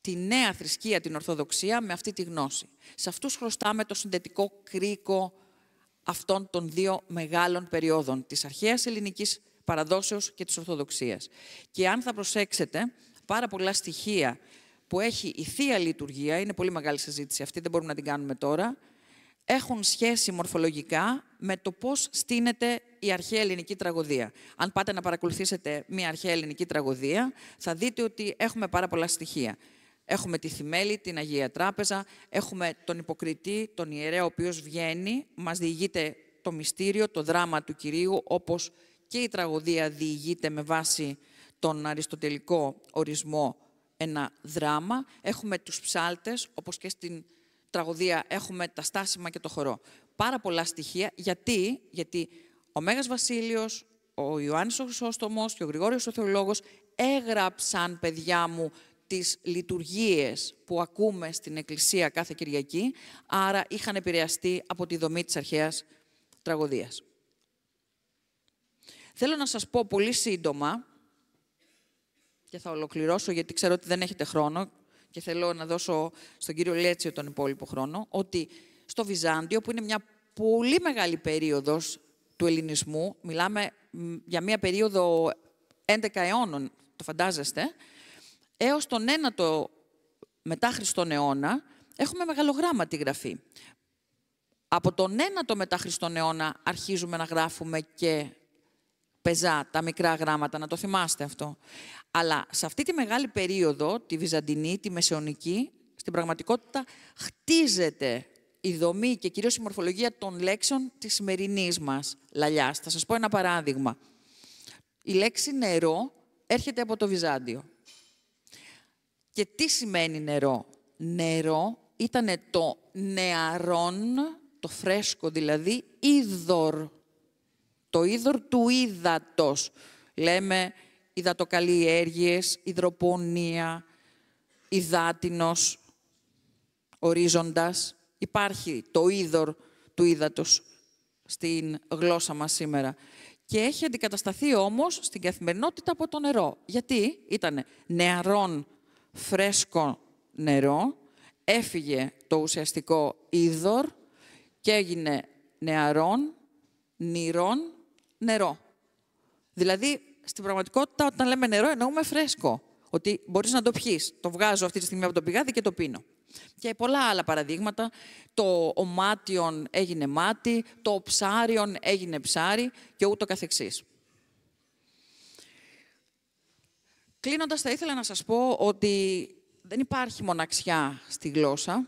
τη νέα θρησκεία, την Ορθοδοξία, με αυτή τη γνώση. Σε αυτούς χρωστάμε το συνδετικό κρίκο αυτών των 2 μεγάλων περιόδων, της αρχαίας ελληνικής παραδόσεως και της Ορθοδοξίας. Και αν θα προσέξετε, πάρα πολλά στοιχεία που έχει η Θεία Λειτουργία, είναι πολύ μεγάλη συζήτηση αυτή, δεν μπορούμε να την κάνουμε τώρα, έχουν σχέση μορφολογικά με το πώς στείνεται η αρχαία ελληνική τραγωδία. Αν πάτε να παρακολουθήσετε μια αρχαία ελληνική τραγωδία, θα δείτε ότι έχουμε πάρα πολλά στοιχεία. Έχουμε τη Θυμέλη, την Αγία Τράπεζα, έχουμε τον Ιπποκριτή, τον ιερέα, ο οποίος βγαίνει, μας διηγείται το μυστήριο, το δράμα του Κυρίου, όπως και η τραγωδία διηγείται με βάση τον αριστοτελικό ορισμό ένα δράμα. Έχουμε τους ψάλτες, όπως και στην τραγωδία έχουμε τα στάσιμα και το χορό. Πάρα πολλά στοιχεία. Γιατί ο Μέγας Βασίλειος, ο Ιωάννης ο Χρυσόστομος και ο Γρηγόριος ο Θεολόγος έγραψαν, παιδιά μου, τις λειτουργίες που ακούμε στην Εκκλησία κάθε Κυριακή, άρα είχαν επηρεαστεί από τη δομή της αρχαίας τραγωδίας. Θέλω να σας πω πολύ σύντομα, και θα ολοκληρώσω γιατί ξέρω ότι δεν έχετε χρόνο και θέλω να δώσω στον κύριο Λέτσιο τον υπόλοιπο χρόνο, ότι στο Βυζάντιο, που είναι μια πολύ μεγάλη περίοδος του ελληνισμού, μιλάμε για μια περίοδο 11 αιώνων, το φαντάζεστε, έως τον 9ο μετά Χριστόν αιώνα, έχουμε μεγαλογράμματη γραφή. Από τον 9ο μετά Χριστόν αιώνα αρχίζουμε να γράφουμε και πεζά, τα μικρά γράμματα, να το θυμάστε αυτό. Αλλά σε αυτή τη μεγάλη περίοδο, τη Βυζαντινή, τη Μεσαιωνική, στην πραγματικότητα χτίζεται η δομή και κυρίως η μορφολογία των λέξεων της σημερινής μας λαλιάς. Θα σας πω ένα παράδειγμα. Η λέξη νερό έρχεται από το Βυζάντιο. Και τι σημαίνει νερό? Νερό ήταν το νεαρόν, το φρέσκο δηλαδή, είδωρ. Το είδωρ του ύδατος. Λέμε υδατοκαλλιέργειες, υδροπονία, υδάτινος, ορίζοντας. Υπάρχει το είδωρ του ύδατος στην γλώσσα μας σήμερα. Και έχει αντικατασταθεί όμως στην καθημερινότητα από το νερό. Γιατί ήταν νεαρόν, φρέσκο νερό, έφυγε το ουσιαστικό είδωρ και έγινε νεαρόν, νηρόν, νερό. Δηλαδή, στην πραγματικότητα, όταν λέμε νερό, εννοούμε φρέσκο. Ότι μπορείς να το πιείς. Το βγάζω αυτή τη στιγμή από το πηγάδι και το πίνω. Και πολλά άλλα παραδείγματα. Το ομάτιον έγινε μάτι, το ψάριον έγινε ψάρι και ούτω καθεξής. Κλείνοντας, θα ήθελα να σας πω ότι δεν υπάρχει μοναξιά στη γλώσσα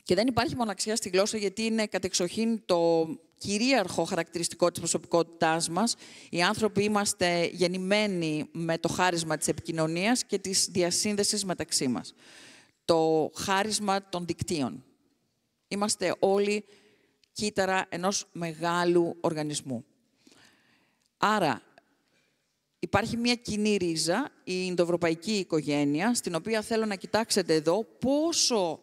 και δεν υπάρχει μοναξιά στη γλώσσα γιατί είναι κατεξοχήν το κυρίαρχο χαρακτηριστικό της προσωπικότητάς μας. Οι άνθρωποι είμαστε γεννημένοι με το χάρισμα της επικοινωνίας και της διασύνδεσης μεταξύ μας. Το χάρισμα των δικτύων. Είμαστε όλοι κύτταρα ενός μεγάλου οργανισμού. Άρα, υπάρχει μια κοινή ρίζα, η Ινδοευρωπαϊκή οικογένεια, στην οποία θέλω να κοιτάξετε εδώ πόσο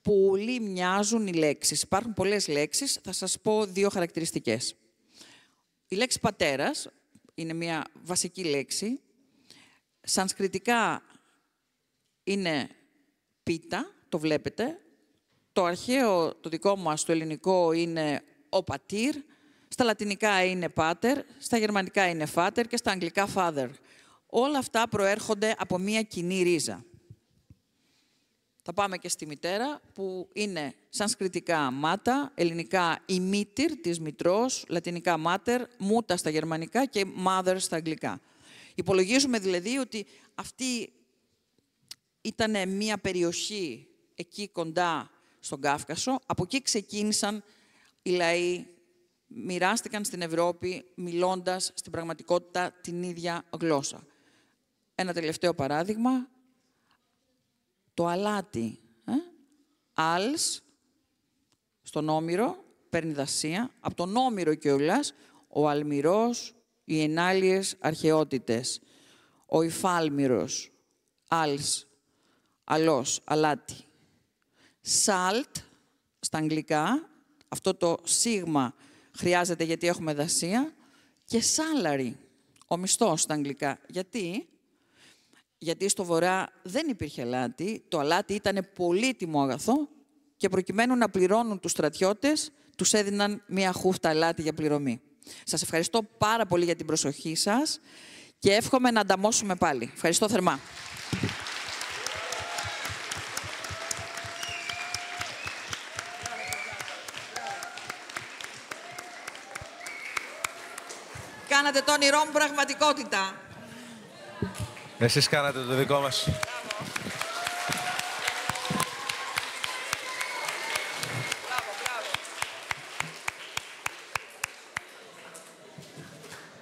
πολύ μοιάζουν οι λέξεις. Υπάρχουν πολλές λέξεις, θα σας πω 2 χαρακτηριστικές. Η λέξη πατέρας είναι μια βασική λέξη. Σανσκριτικά είναι πίτα, το βλέπετε. Το αρχαίο, το δικό μας, το ελληνικό, είναι ο πατήρ. Στα λατινικά είναι πάτερ, στα γερμανικά είναι φάτερ και στα αγγλικά father. Όλα αυτά προέρχονται από μία κοινή ρίζα. Θα πάμε και στη μητέρα, που είναι σανσκριτικά μάτα, ελληνικά η μήτηρ της μητρός, λατινικά mater, μούτα στα γερμανικά και mother στα αγγλικά. Υπολογίζουμε δηλαδή ότι αυτή ήταν μία περιοχή εκεί κοντά στον Κάφκασο. Από εκεί ξεκίνησαν οι λαοί, μοιράστηκαν στην Ευρώπη μιλώντας στην πραγματικότητα την ίδια γλώσσα. Ένα τελευταίο παράδειγμα, το αλάτι. Αλς, στον Όμηρο, παίρνει δασία. Από τον Όμηρο κιόλας, ο Αλμυρός, οι ενάλιες αρχαιότητες. Ο Υφάλμυρος, αλς, αλός, αλάτι. Salt, στα αγγλικά, αυτό το σίγμα χρειάζεται γιατί έχουμε δασία. Και salary, ο μισθός στα αγγλικά. Γιατί στο βορρά δεν υπήρχε αλάτι, το αλάτι ήταν πολύτιμο αγαθό και προκειμένου να πληρώνουν τους στρατιώτες, τους έδιναν μία χούφτα αλάτι για πληρωμή. Σας ευχαριστώ πάρα πολύ για την προσοχή σας και εύχομαι να ανταμώσουμε πάλι. Ευχαριστώ θερμά. Κάνατε το όνειρό μου πραγματικότητα. Εσείς κάνατε το δικό μας.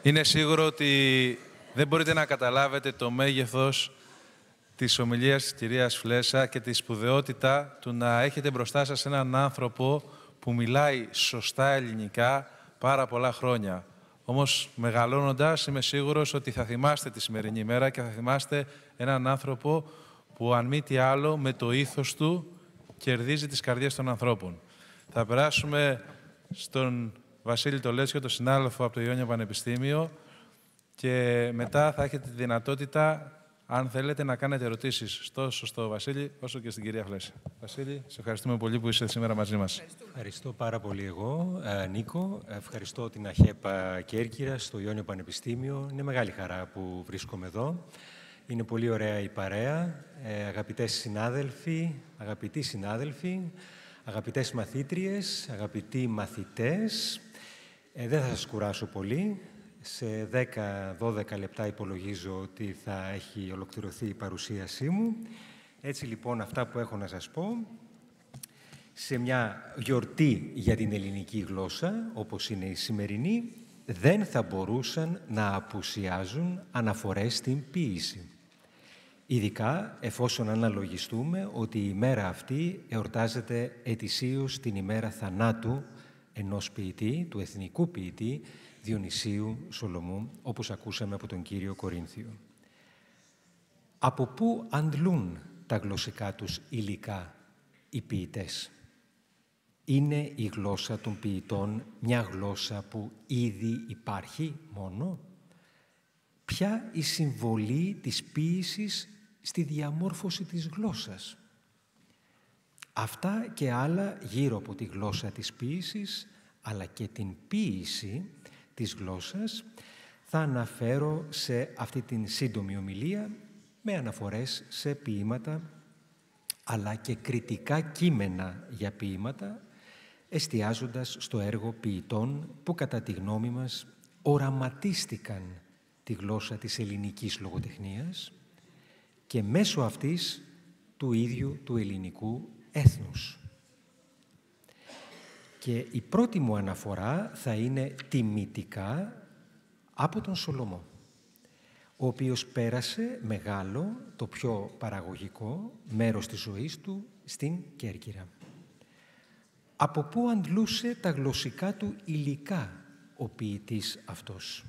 Είναι σίγουρο ότι δεν μπορείτε να καταλάβετε το μέγεθος της ομιλίας της κυρίας Φλέσα και τη σπουδαιότητα του να έχετε μπροστά σας έναν άνθρωπο που μιλάει σωστά ελληνικά πάρα πολλά χρόνια. Όμως, μεγαλώνοντας, είμαι σίγουρος ότι θα θυμάστε τη σημερινή ημέρα και θα θυμάστε έναν άνθρωπο που, αν μη τι άλλο, με το ήθος του κερδίζει τις καρδιές των ανθρώπων. Θα περάσουμε στον Βασίλη Τολέτσιο, τον συνάδελφο από το Ιόνιο Πανεπιστήμιο, και μετά θα έχετε τη δυνατότητα, αν θέλετε, να κάνετε ερωτήσεις τόσο στο Βασίλη όσο και στην κυρία Φλέσα. Βασίλη, σε ευχαριστούμε πολύ που είστε σήμερα μαζί μας. Ευχαριστώ πάρα πολύ εγώ, Νίκο. Ευχαριστώ την ΑΧΕΠΑ Κέρκυρας στο Ιόνιο Πανεπιστήμιο. Είναι μεγάλη χαρά που βρίσκομαι εδώ. Είναι πολύ ωραία η παρέα. Αγαπητές συνάδελφοι, αγαπητοί συνάδελφοι, αγαπητές μαθήτριες, αγαπητοί μαθητές. Δεν θα σας κουράσω πολύ. Σε 10-12 λεπτά υπολογίζω ότι θα έχει ολοκληρωθεί η παρουσίασή μου. Έτσι λοιπόν, αυτά που έχω να σας πω, σε μια γιορτή για την ελληνική γλώσσα, όπως είναι η σημερινή, δεν θα μπορούσαν να απουσιάζουν αναφορές στην ποίηση. Ειδικά εφόσον αναλογιστούμε ότι η ημέρα αυτή εορτάζεται ετησίως την ημέρα θανάτου ενός ποιητή, του εθνικού ποιητή, Διονυσίου Σολομού, όπως ακούσαμε από τον κύριο Κορίνθιο. Από πού αντλούν τα γλωσσικά τους υλικά οι ποιητές? Είναι η γλώσσα των ποιητών μια γλώσσα που ήδη υπάρχει μόνο? Ποια η συμβολή της ποίησης στη διαμόρφωση της γλώσσας? Αυτά και άλλα γύρω από τη γλώσσα της ποίησης, αλλά και την ποίηση της γλώσσας, θα αναφέρω σε αυτή την σύντομη ομιλία με αναφορές σε ποίηματα, αλλά και κριτικά κείμενα για ποίηματα, εστιάζοντας στο έργο ποιητών που κατά τη γνώμη μας οραματίστηκαν τη γλώσσα της ελληνικής λογοτεχνίας και μέσω αυτής του ίδιου του ελληνικού έθνους. Και η πρώτη μου αναφορά θα είναι τιμητικά από τον Σολομό, ο οποίος πέρασε μεγάλο, το πιο παραγωγικό μέρος της ζωής του στην Κέρκυρα. Από πού αντλούσε τα γλωσσικά του υλικά ο ποιητής αυτός?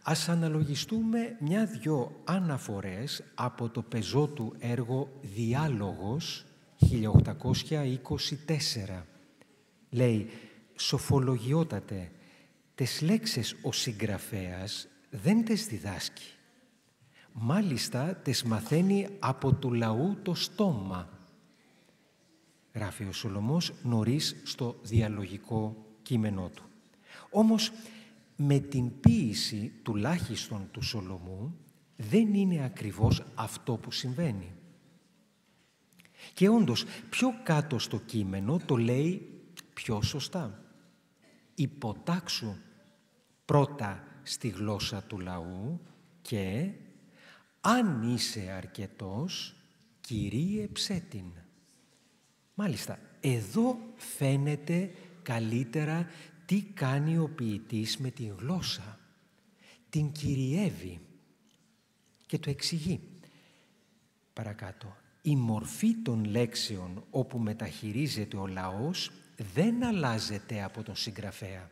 Ας αναλογιστούμε μια-δυο αναφορές από το πεζό του έργο «Διάλογος» 1824. Λέει «Σοφολογιότατε, τες λέξεις ο συγγραφέας δεν τες διδάσκει. Μάλιστα τες μαθαίνει από του λαού το στόμα». Γράφει ο Σολομός νωρίς στο διαλογικό κείμενό του. Όμως, με την ποίηση τουλάχιστον του Σολομού δεν είναι ακριβώς αυτό που συμβαίνει. Και όντως, πιο κάτω στο κείμενο το λέει πιο σωστά. Υποτάξου πρώτα στη γλώσσα του λαού και, αν είσαι αρκετός, κυρίεψέ την. Μάλιστα, εδώ φαίνεται καλύτερα τι κάνει ο ποιητής με την γλώσσα. Την κυριεύει και το εξηγεί. Παρακάτω, η μορφή των λέξεων όπου μεταχειρίζεται ο λαός δεν αλλάζεται από τον συγγραφέα.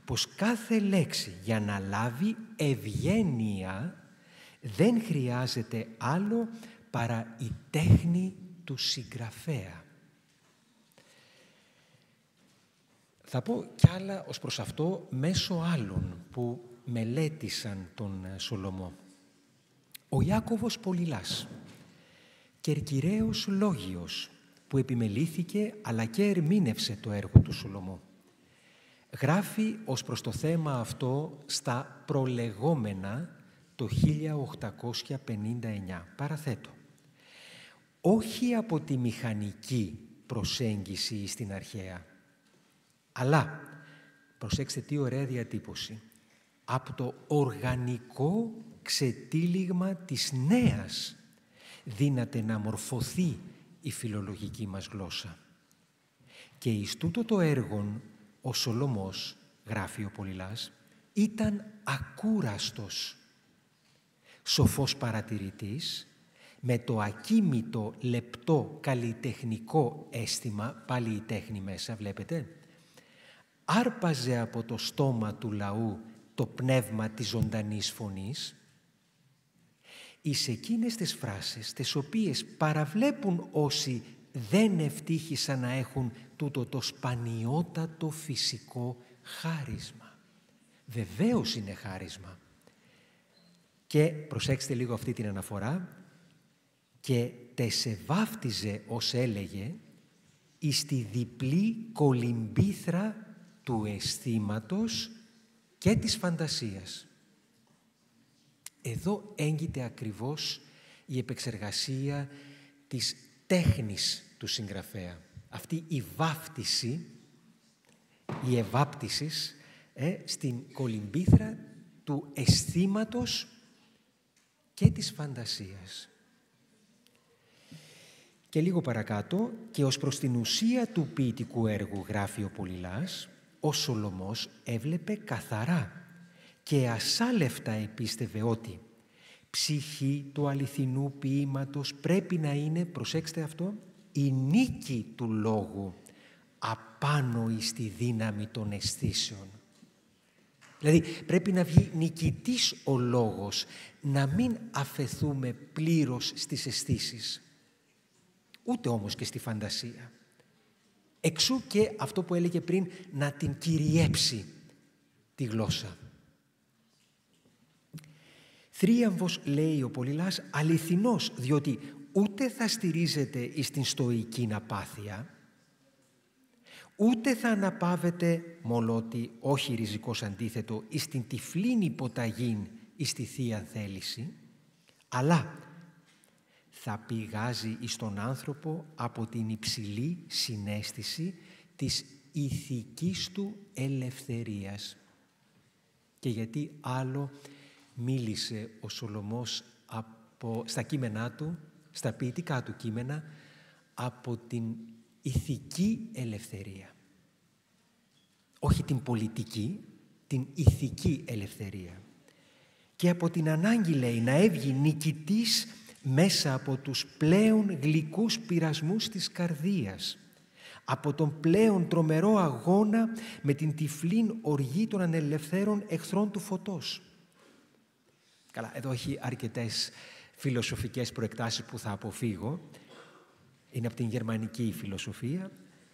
Πως κάθε λέξη για να λάβει ευγένεια δεν χρειάζεται άλλο παρά η τέχνη του συγγραφέα. Θα πω κι άλλα ως προς αυτό μέσω άλλων που μελέτησαν τον Σολομό. Ο Ιάκωβος Πολυλάς, κερκυραίος λόγιος, που επιμελήθηκε αλλά και ερμήνευσε το έργο του Σολομό. Γράφει ως προς το θέμα αυτό στα προλεγόμενα το 1859. Παραθέτω. Όχι από τη μηχανική προσέγγιση στην αρχαία, αλλά, προσέξτε τι ωραία διατύπωση, από το οργανικό ξετύλιγμα της νέας δύναται να μορφωθεί η φιλολογική μας γλώσσα. Και εις τούτο το έργον ο Σολομός, γράφει ο Πολυλάς, ήταν ακούραστος, σοφός παρατηρητής, με το ακίμητο, λεπτό, καλλιτεχνικό αίσθημα, πάλι η τέχνη μέσα, βλέπετε, άρπαζε από το στόμα του λαού το πνεύμα της ζωντανής φωνής, εις εκείνες τις φράσεις, τις οποίες παραβλέπουν όσοι δεν ευτύχησαν να έχουν τούτο το σπανιότατο φυσικό χάρισμα. Βεβαίως είναι χάρισμα. Και προσέξτε λίγο αυτή την αναφορά, και τεσεβάφτιζε, ως έλεγε, εις τη διπλή κολυμπήθρα του αισθήματος και της φαντασίας. Εδώ έγκυται ακριβώς η επεξεργασία της τέχνης του συγγραφέα. Αυτή η βάφτιση, η ευάπτισης στην κολυμπήθρα του αισθήματος και της φαντασίας. Και λίγο παρακάτω, και ως προς την ουσία του ποιητικού έργου, γράφει ο Πολυλάς, ο Σολομός έβλεπε καθαρά και ασάλευτα επίστευε ότι ψυχή του αληθινού ποίηματος πρέπει να είναι, προσέξτε αυτό, η νίκη του λόγου απάνω εις τη δύναμη των αισθήσεων. Δηλαδή πρέπει να βγει νικητής ο λόγος, να μην αφεθούμε πλήρως στις αισθήσεις, ούτε όμως και στη φαντασία. Εξού και αυτό που έλεγε πριν, να την κυριέψει τη γλώσσα. Θρίαμβος, λέει ο Πολυλάς, αληθινός, διότι ούτε θα στηρίζεται εις την στοική απάθεια, ούτε θα αναπαύεται, μολότι όχι ριζικός αντίθετο, εις την τυφλήν υποταγήν εις τη θεία θέληση, αλλά θα πηγάζει εις τον άνθρωπο από την υψηλή συναίσθηση της ηθικής του ελευθερίας. Και γιατί άλλο μίλησε ο Σολομός στα κείμενά του στα ποιητικά του κείμενα από την ηθική ελευθερία. Όχι την πολιτική, την ηθική ελευθερία. Και από την ανάγκη, λέει, να έβγει νικητής μέσα από τους πλέον γλυκούς πειρασμούς της καρδίας, από τον πλέον τρομερό αγώνα με την τυφλήν οργή των ανελευθέρων εχθρών του φωτός. Καλά, εδώ έχει αρκετές φιλοσοφικές προεκτάσεις που θα αποφύγω. Είναι από την γερμανική φιλοσοφία.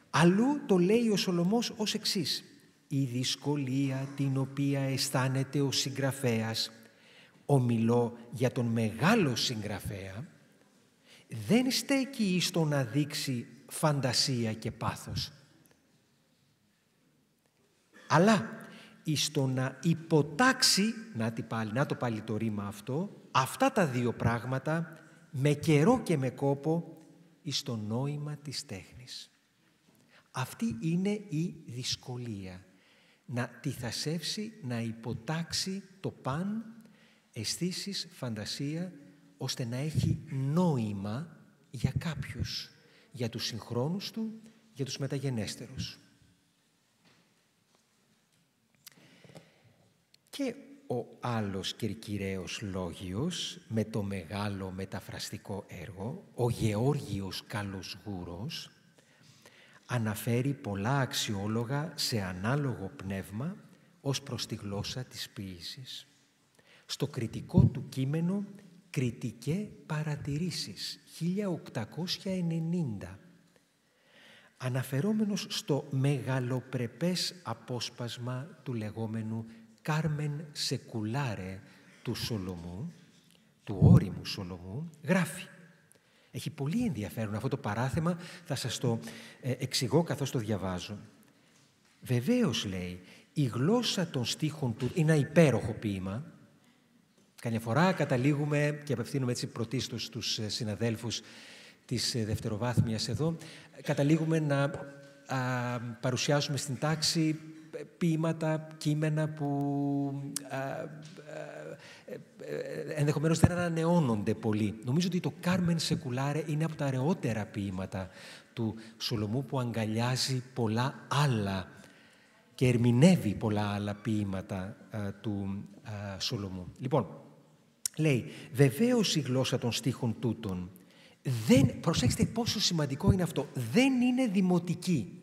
Αλλού το λέει ο Σολομός ως εξής: η δυσκολία την οποία αισθάνεται ο συγγραφέας, ομιλώ για τον μεγάλο συγγραφέα, δεν στέκει στο να δείξει φαντασία και πάθος, αλλά στο να υποτάξει, να το πάλι το ρήμα αυτό, αυτά τα δύο πράγματα με καιρό και με κόπο εις το νόημα της τέχνης. Αυτή είναι η δυσκολία, να τυθασεύσει, να υποτάξει το παν, αισθήσεις, φαντασία, ώστε να έχει νόημα για κάποιους, για τους συγχρόνους του, για τους μεταγενέστερους. Και ο άλλος κερκυραίος λόγιος με το μεγάλο μεταφραστικό έργο, ο Γεώργιος Καλοσγούρος, αναφέρει πολλά αξιόλογα σε ανάλογο πνεύμα ως προς τη γλώσσα της ποίησης. Στο κριτικό του κείμενο «Κριτικέ παρατηρήσεις» 1890, αναφερόμενος στο μεγαλοπρεπές απόσπασμα του λεγόμενου «Κάρμεν Σεκουλάρε» του Σολομού, του όριμου Σολομού, γράφει. Έχει πολύ ενδιαφέρον αυτό το παράθεμα, θα σας το εξηγώ καθώς το διαβάζω. Βεβαίως, λέει, η γλώσσα των στίχων του είναι ένα υπέροχο ποίημα. Καμιά φορά καταλήγουμε, και απευθύνουμε έτσι πρωτίστως στους συναδέλφους της δευτεροβάθμιας εδώ, καταλήγουμε να παρουσιάσουμε στην τάξη ποίηματα, κείμενα που ενδεχομένως δεν ανανεώνονται πολύ. Νομίζω ότι το «Κάρμεν Σεκουλάρε» είναι από τα αραιότερα ποίηματα του Σολομού, που αγκαλιάζει πολλά άλλα και ερμηνεύει πολλά άλλα ποίηματα του Σολομού. Λοιπόν, λέει, βεβαίως η γλώσσα των στίχων τούτων δεν, προσέξτε πόσο σημαντικό είναι αυτό, δεν είναι δημοτική.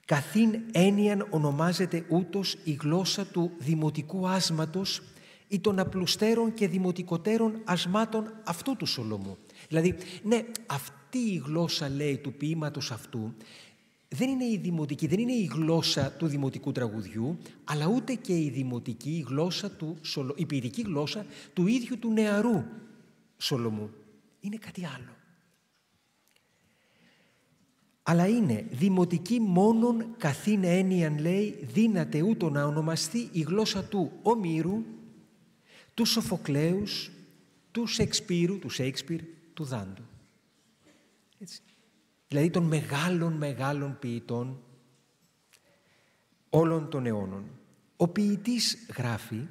Καθήν έννοιαν ονομάζεται ούτως η γλώσσα του δημοτικού άσματος ή των απλουστέρων και δημοτικότερων ασμάτων αυτού του Σολομού. Δηλαδή, ναι, αυτή η γλώσσα, λέει, του ποίηματος αυτού δεν είναι η δημοτική, δεν είναι η γλώσσα του δημοτικού τραγουδιού, αλλά ούτε και η δημοτική γλώσσα η ποιητική γλώσσα του ίδιου του νεαρού Σολομού. Είναι κάτι άλλο. Αλλά είναι δημοτική μόνον καθήν έννοιαν, λέει, δύναται ούτω να ονομαστεί η γλώσσα του Ομήρου, του Σοφοκλέους, του Σεξπύρου, του Σέιξπιρ, του Δάντου. Έτσι. Δηλαδή των μεγάλων ποιητών όλων των αιώνων. Ο ποιητής γράφει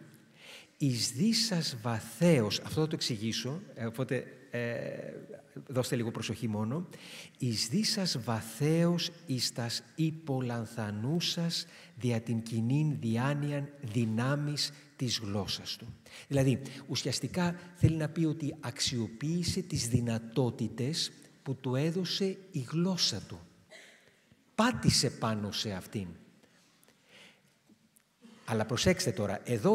«Εις δίσας βαθέως», αυτό θα το εξηγήσω, οπότε δώστε λίγο προσοχή μόνο, «Εις δίσας βαθέως εις τας υπολανθανούσας δια την κοινήν διάνοιαν δυνάμεις της γλώσσας του». Δηλαδή, ουσιαστικά θέλει να πει ότι αξιοποίησε τις δυνατότητες που του έδωσε η γλώσσα του. Πάτησε πάνω σε αυτήν. Αλλά προσέξτε τώρα, εδώ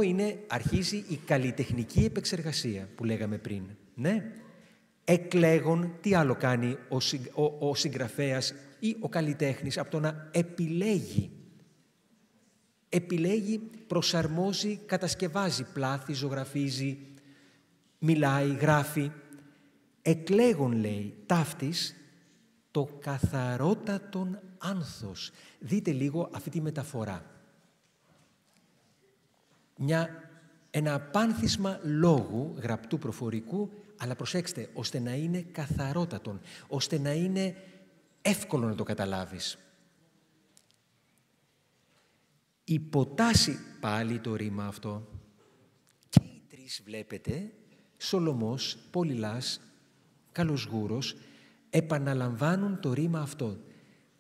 αρχίζει η καλλιτεχνική επεξεργασία που λέγαμε πριν. Ναι, εκλέγον, τι άλλο κάνει ο συγγραφέας ή ο καλλιτέχνης από το να επιλέγει. Επιλέγει, προσαρμόζει, κατασκευάζει, πλάθει, ζωγραφίζει, μιλάει, γράφει. Εκλέγον, λέει, ταύτης το καθαρότατον άνθος. Δείτε λίγο αυτή τη μεταφορά. Ένα απάνθισμα λόγου, γραπτού προφορικού, αλλά προσέξτε, ώστε να είναι καθαρότατον, ώστε να είναι εύκολο να το καταλάβεις. Υποτάσσει, πάλι το ρήμα αυτό, και οι τρεις βλέπετε, Σολομός, Πολυλάς, Καλοσγούρος επαναλαμβάνουν το ρήμα αυτό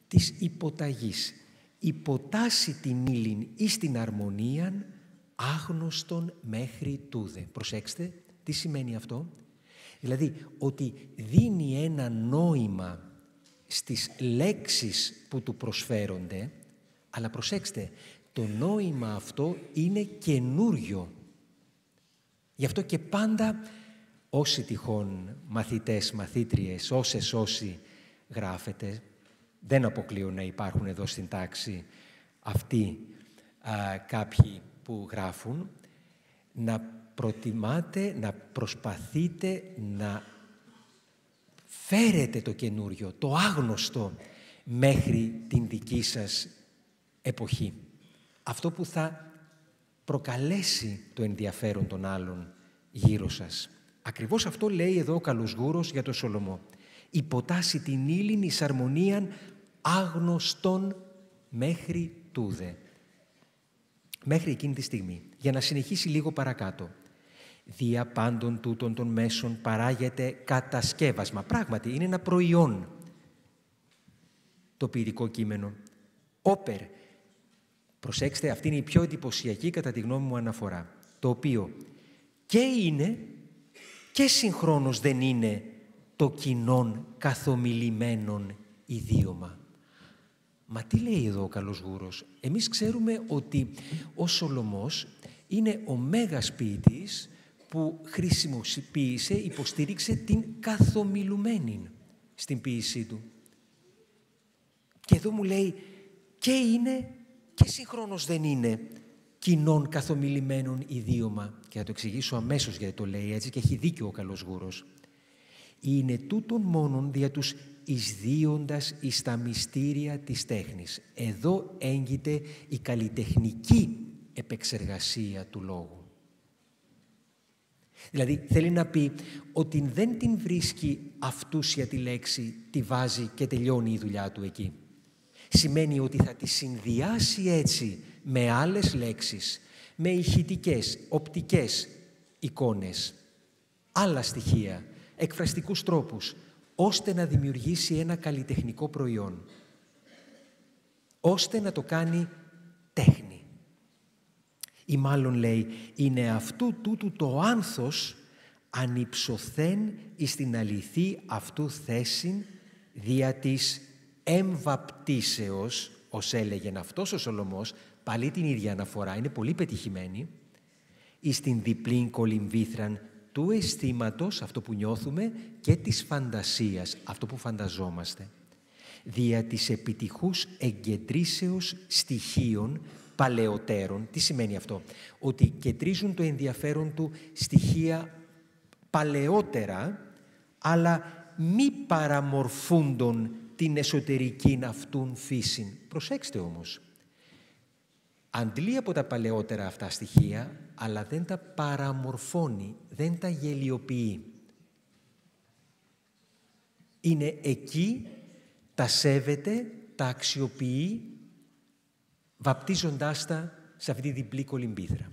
της υποταγής. Υποτάσσει την ύλην εις την αρμονίαν άγνωστον μέχρι τούδε. Προσέξτε, τι σημαίνει αυτό. Δηλαδή, ότι δίνει ένα νόημα στις λέξεις που του προσφέρονται, αλλά προσέξτε, το νόημα αυτό είναι καινούριο. Γι' αυτό και πάντα όσοι τυχόν μαθητές, μαθήτριες, όσοι γράφετε, δεν αποκλείω να υπάρχουν εδώ στην τάξη αυτοί κάποιοι που γράφουν, να προτιμάτε, να προσπαθείτε να φέρετε το καινούριο, το άγνωστο μέχρι την δική σας εποχή. Αυτό που θα προκαλέσει το ενδιαφέρον των άλλων γύρω σας. Ακριβώς αυτό λέει εδώ ο Καλοσγούρος για τον Σολομό. Υποτάσσει την ύλην εις αρμονίαν άγνωστον μέχρι τούδε. Μέχρι εκείνη τη στιγμή. Για να συνεχίσει λίγο παρακάτω. Δια πάντων τούτων των μέσων παράγεται κατασκεύασμα. Πράγματι, είναι ένα προϊόν το ποιητικό κείμενο. Όπερ. Προσέξτε, αυτή είναι η πιο εντυπωσιακή κατά τη γνώμη μου αναφορά. Το οποίο και είναι και συγχρόνως δεν είναι το κοινόν καθομιλημένον ιδίωμα. Μα τι λέει εδώ ο Καλοσγούρος? Εμείς ξέρουμε ότι ο Σολομός είναι ο μέγας ποιητής που χρησιμοποίησε, υποστήριξε την καθομιλουμένη στην ποίησή του. Και εδώ μου λέει και είναι και συγχρόνως δεν είναι κοινών καθομιλημένων ιδίωμα. Και θα το εξηγήσω αμέσως γιατί το λέει έτσι και έχει δίκιο ο Καλοσγούρος. Είναι τούτον μόνον δια τους εισδύοντας εις τα μυστήρια της τέχνης. Εδώ έγκυται η καλλιτεχνική επεξεργασία του λόγου. Δηλαδή θέλει να πει ότι δεν την βρίσκει αυτούσια τη λέξη, τη βάζει και τελειώνει η δουλειά του εκεί. Σημαίνει ότι θα τη συνδυάσει έτσι με άλλες λέξεις, με ηχητικές, οπτικές εικόνες, άλλα στοιχεία, εκφραστικούς τρόπους, ώστε να δημιουργήσει ένα καλλιτεχνικό προϊόν, ώστε να το κάνει τέχνη. Ή μάλλον λέει, είναι αυτού τούτου το άνθος ανυψωθέν εις την αληθή αυτού θέσιν δια της εμβαπτίσεως, ως έλεγεν αυτός ο Σολομός, πάλι την ίδια αναφορά, είναι πολύ πετυχημένη, εις την διπλήν κολυμβήθραν του αισθήματος, αυτό που νιώθουμε, και της φαντασίας, αυτό που φανταζόμαστε. Δια της επιτυχούς εγκεντρήσεως στοιχείων παλαιότερων. Τι σημαίνει αυτό? Ότι κεντρίζουν το ενδιαφέρον του στοιχεία παλαιότερα, αλλά μη παραμορφούντον την εσωτερική αυτούν φύσιν. Προσέξτε όμως. Αντλεί από τα παλαιότερα αυτά στοιχεία, αλλά δεν τα παραμορφώνει, δεν τα γελιοποιεί. Είναι εκεί, τα σέβεται, τα αξιοποιεί, βαπτίζοντάς τα σε αυτή τη διπλή κολυμβήθρα.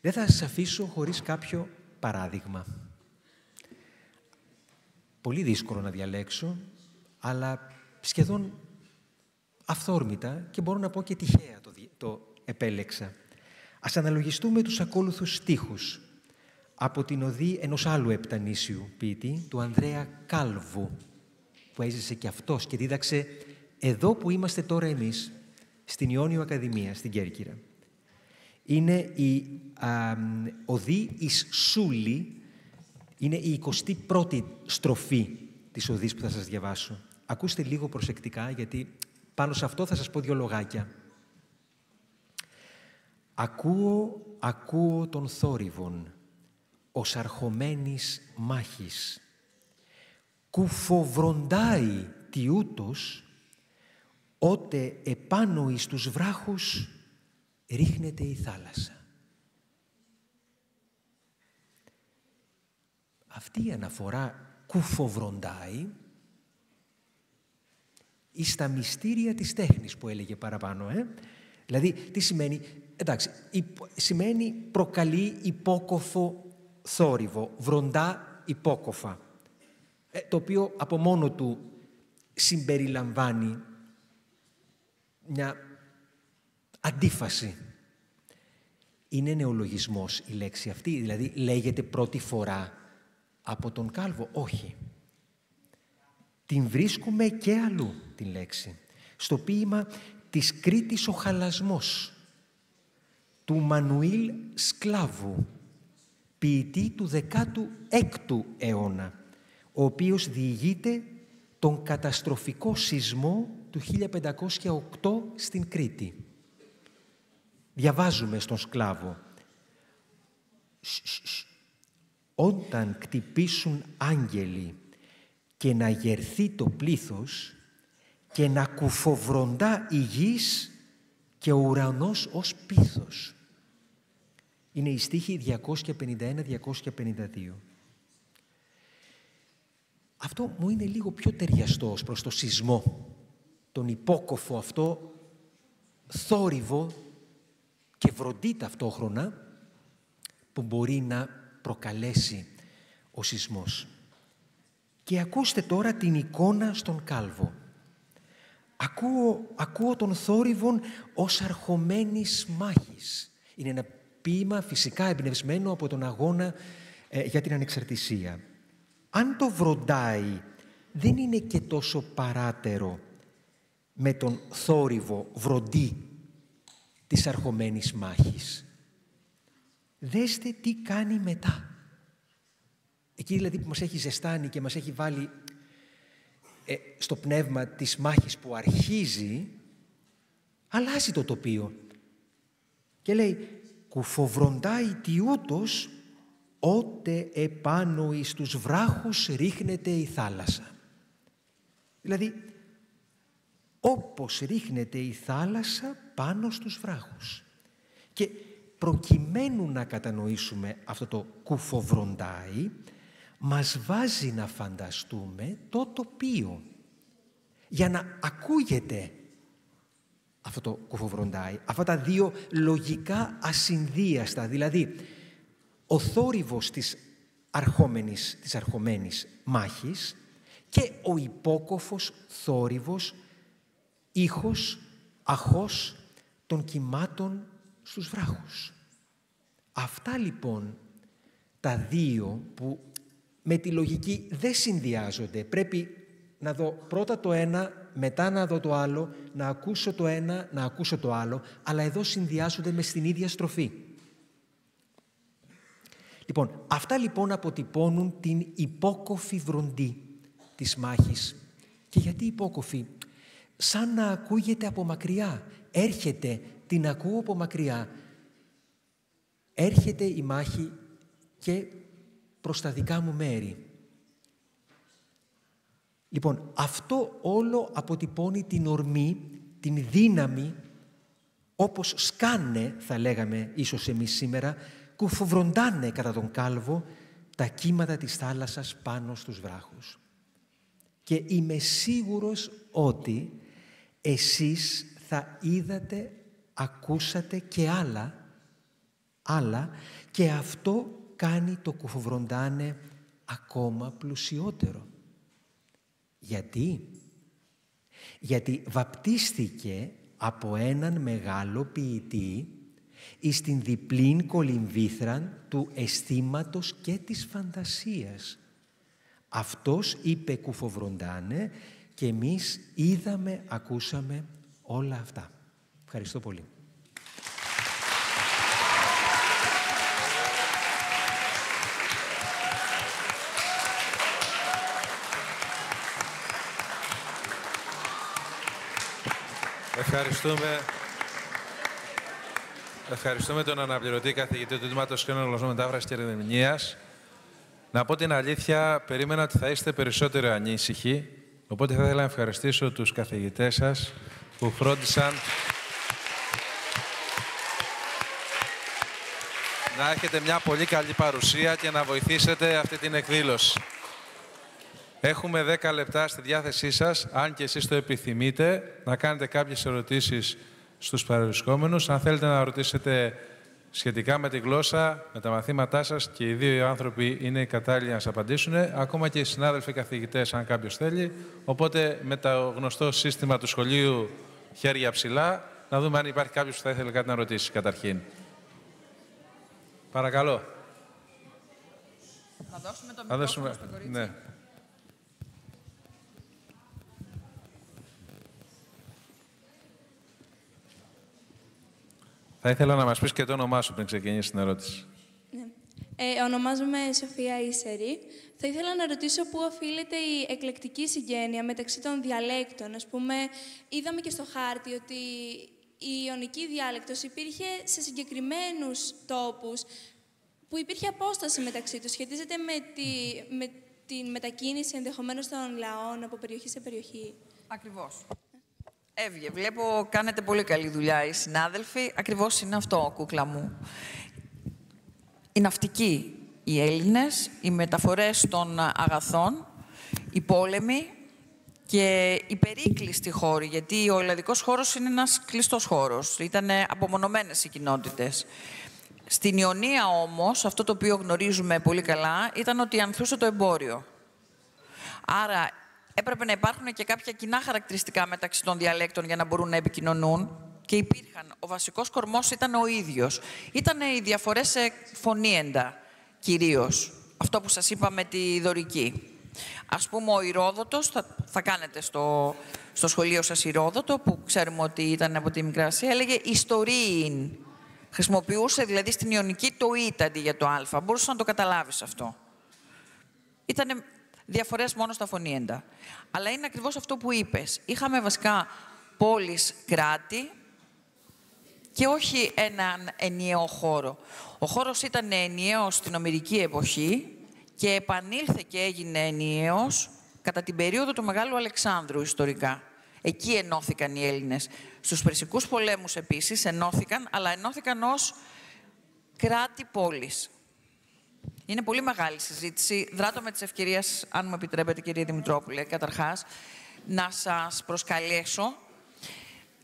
Δεν θα σας αφήσω χωρίς κάποιο παράδειγμα. Πολύ δύσκολο να διαλέξω, αλλά σχεδόν αυθόρμητα και μπορώ να πω και τυχαία το επέλεξα. Ας αναλογιστούμε τους ακόλουθους στίχους από την οδή ενός άλλου επτανήσιου ποιητή, του Ανδρέα Κάλβου, που έζησε και αυτός και δίδαξε εδώ που είμαστε τώρα εμείς, στην Ιόνιο Ακαδημία, στην Κέρκυρα. Είναι η οδή εις Σούλη, είναι η 21η στροφή της οδής που θα σας διαβάσω. Ακούστε λίγο προσεκτικά, γιατί πάνω σε αυτό θα σας πω 2 λογάκια. Ακούω τον θόρυβον, ως αρχομένης μάχης. Κουφοβροντάει τιούτος, ότε επάνω εις τους βράχους ρίχνεται η θάλασσα. Αυτή η αναφορά κουφοβροντάει εις τα μυστήρια της τέχνης που έλεγε παραπάνω. Δηλαδή, τι σημαίνει? εντάξει, σημαίνει προκαλεί υπόκοφο θόρυβο, βροντά υπόκοφα, το οποίο από μόνο του συμπεριλαμβάνει μια αντίφαση. Είναι νεολογισμός η λέξη αυτή, δηλαδή λέγεται πρώτη φορά από τον Κάλβο? Όχι. Την βρίσκουμε και αλλού την λέξη. Στο ποίημα της Κρήτης ο χαλασμός του Μανουήλ Σκλάβου, ποιητή του 16ου αιώνα, ο οποίος διηγείται τον καταστροφικό σεισμό του 1508 στην Κρήτη. Διαβάζουμε στον Σκλάβο: «Όταν κτυπήσουν άγγελοι και να γερθεί το πλήθος και να κουφοβροντά η γης και ο ουρανός ως πίθος». Είναι η στίχη 251-252. Αυτό μου είναι λίγο πιο ταιριαστό προς το σεισμό, τον υπόκοφο αυτό θόρυβο και βροντί ταυτόχρονα που μπορεί να προκαλέσει ο σεισμός. Και ακούστε τώρα την εικόνα στον Κάλβο. Ακούω τον θόρυβον ως αρχομένης μάχης. Είναι ένα ποίημα φυσικά εμπνευσμένο από τον αγώνα για την ανεξαρτησία. Αν το βροντάει, δεν είναι και τόσο παράτερο με τον θόρυβο βροντί της αρχομένης μάχης. Δέστε τι κάνει μετά. Εκεί δηλαδή που μας έχει ζεστάνει και μας έχει βάλει στο πνεύμα της μάχης που αρχίζει, αλλάζει το τοπίο. Και λέει: «Κουφοβροντάει τιούτος, ότε επάνω εις τους βράχους ρίχνεται η θάλασσα». Δηλαδή, όπως ρίχνεται η θάλασσα πάνω στους βράχους. Και προκειμένου να κατανοήσουμε αυτό το κουφοβροντάει, μας βάζει να φανταστούμε το τοπίο, για να ακούγεται αυτό το κουφοβροντάει, αυτά τα δύο λογικά ασυνδίαστα, δηλαδή ο θόρυβος της αρχόμενης μάχης και ο υπόκοφος θόρυβος, ήχος, αχός των κυμάτων στους βράχους. Αυτά λοιπόν τα δύο που με τη λογική δεν συνδυάζονται. Πρέπει να δω πρώτα το ένα, μετά να δω το άλλο, να ακούσω το ένα, να ακούσω το άλλο, αλλά εδώ συνδυάζονται μες στην ίδια στροφή. Λοιπόν, αυτά λοιπόν αποτυπώνουν την υπόκοφη βροντή της μάχης. Και γιατί υπόκοφη? Σαν να ακούγεται από μακριά. Έρχεται, την ακούω από μακριά. Έρχεται η μάχη και προς τα δικά μου μέρη. Λοιπόν, αυτό όλο αποτυπώνει την ορμή, την δύναμη, όπως σκάνε, θα λέγαμε ίσως εμείς σήμερα, κουφοβροντάνε κατά τον Κάλβο τα κύματα της θάλασσας πάνω στους βράχους. Και είμαι σίγουρος ότι εσείς θα είδατε, ακούσατε και άλλα και αυτό κάνει το κουφοβροντάνε ακόμα πλουσιότερο. Γιατί? Γιατί βαπτίστηκε από έναν μεγάλο ποιητή εις την διπλήν κολυμβήθραν του αισθήματος και της φαντασίας. Αυτός είπε κουφοβροντάνε και εμείς είδαμε, ακούσαμε όλα αυτά. Ευχαριστώ πολύ. Ευχαριστούμε τον αναπληρωτή καθηγητή του Τμήματος Ξένων Γλωσσών Μετάφρασης και Ερμηνείας. Να πω την αλήθεια, περίμενα ότι θα είστε περισσότερο ανήσυχοι, οπότε θα ήθελα να ευχαριστήσω τους καθηγητές σας που φρόντισαν να έχετε μια πολύ καλή παρουσία και να βοηθήσετε αυτή την εκδήλωση. Έχουμε 10 λεπτά στη διάθεσή σας, αν και εσείς το επιθυμείτε, να κάνετε κάποιες ερωτήσεις στους παρευρισκόμενους. Αν θέλετε να ρωτήσετε σχετικά με τη γλώσσα, με τα μαθήματά σας, και οι δύο άνθρωποι είναι κατάλληλοι να σας απαντήσουν, ακόμα και οι συνάδελφοι καθηγητές, αν κάποιος θέλει. Οπότε, με το γνωστό σύστημα του σχολείου χέρια ψηλά, να δούμε αν υπάρχει κάποιος που θα ήθελε κάτι να ρωτήσει καταρχήν. Παρακαλώ. Να δώσουμε το μικρόφωνο στο κορίτσι. Ναι. Θα ήθελα να μας πεις και το όνομά σου πριν ξεκινήσει την ερώτηση. Ναι. Ονομάζομαι Σοφία Ίσερη. Θα ήθελα να ρωτήσω πού οφείλεται η εκλεκτική συγγένεια μεταξύ των διαλέκτων. Ας πούμε, είδαμε και στο χάρτη ότι η ιωνική διάλεκτος υπήρχε σε συγκεκριμένους τόπους που υπήρχε απόσταση μεταξύ τους. Σχετίζεται με την μετακίνηση ενδεχομένως των λαών από περιοχή σε περιοχή. Ακριβώς. Έβγε. Βλέπω κάνετε πολύ καλή δουλειά οι συνάδελφοι. Ακριβώς είναι αυτό, κούκλα μου. Οι ναυτικοί, οι Έλληνες, οι μεταφορές των αγαθών, οι πόλεμοι και οι περίκλειστοι χώροι, γιατί ο ελλαδικός χώρος είναι ένας κλειστός χώρος. Ήταν απομονωμένες οι κοινότητες. Στην Ιωνία όμως, αυτό το οποίο γνωρίζουμε πολύ καλά, ήταν ότι ανθούσε το εμπόριο. Άρα έπρεπε να υπάρχουν και κάποια κοινά χαρακτηριστικά μεταξύ των διαλέκτων για να μπορούν να επικοινωνούν, και υπήρχαν. Ο βασικός κορμός ήταν ο ίδιος. Ήταν οι διαφορές σε φωνήεντα, κυρίως. Αυτό που σας είπα με τη δωρική. Ας πούμε, ο Ηρόδοτος, θα κάνετε στο σχολείο σας Ηρόδοτο, που ξέρουμε ότι ήταν από τη Μικρά Ασία, έλεγε «ιστορίην». Χρησιμοποιούσε δηλαδή στην Ιωνική το «ήτ» αντί για το «α». Μπορούσε να το καταλάβεις αυτό. Ήτανε διαφορές μόνο στα φωνήεντα. Αλλά είναι ακριβώς αυτό που είπες. Είχαμε βασικά πόλεις, κράτη και όχι έναν ενιαίο χώρο. Ο χώρος ήταν ενιαίος στην Ομηρική εποχή και επανήλθε και έγινε ενιαίος κατά την περίοδο του Μεγάλου Αλεξάνδρου ιστορικά. Εκεί ενώθηκαν οι Έλληνες. Στους Περσικούς πολέμους επίσης ενώθηκαν, αλλά ενώθηκαν ως κράτη-πόλεις. Είναι πολύ μεγάλη συζήτηση. Δράτω με τις ευκαιρίες, αν μου επιτρέπετε, κύριε Δημητρόπουλε, καταρχάς, να σας προσκαλέσω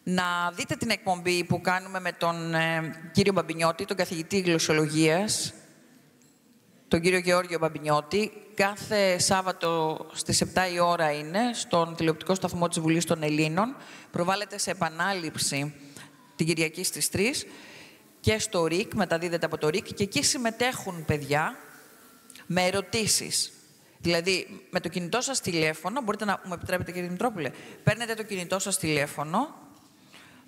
να δείτε την εκπομπή που κάνουμε με τον κύριο Μπαμπινιώτη, τον καθηγητή γλωσσολογίας, τον κύριο Γεώργιο Μπαμπινιώτη. Κάθε Σάββατο στις 7 η ώρα είναι, στον τηλεοπτικό σταθμό της Βουλής των Ελλήνων. Προβάλλεται σε επανάληψη την Κυριακή στις 3 και στο ΡΙΚ, μεταδίδεται από το ΡΙΚ, και εκεί συμμετέχουν παιδιά με ερωτήσεις. Δηλαδή, με το κινητό σας τηλέφωνο, μπορείτε να μου επιτρέπετε, κύριε Δημητρόπουλε, παίρνετε το κινητό σας τηλέφωνο,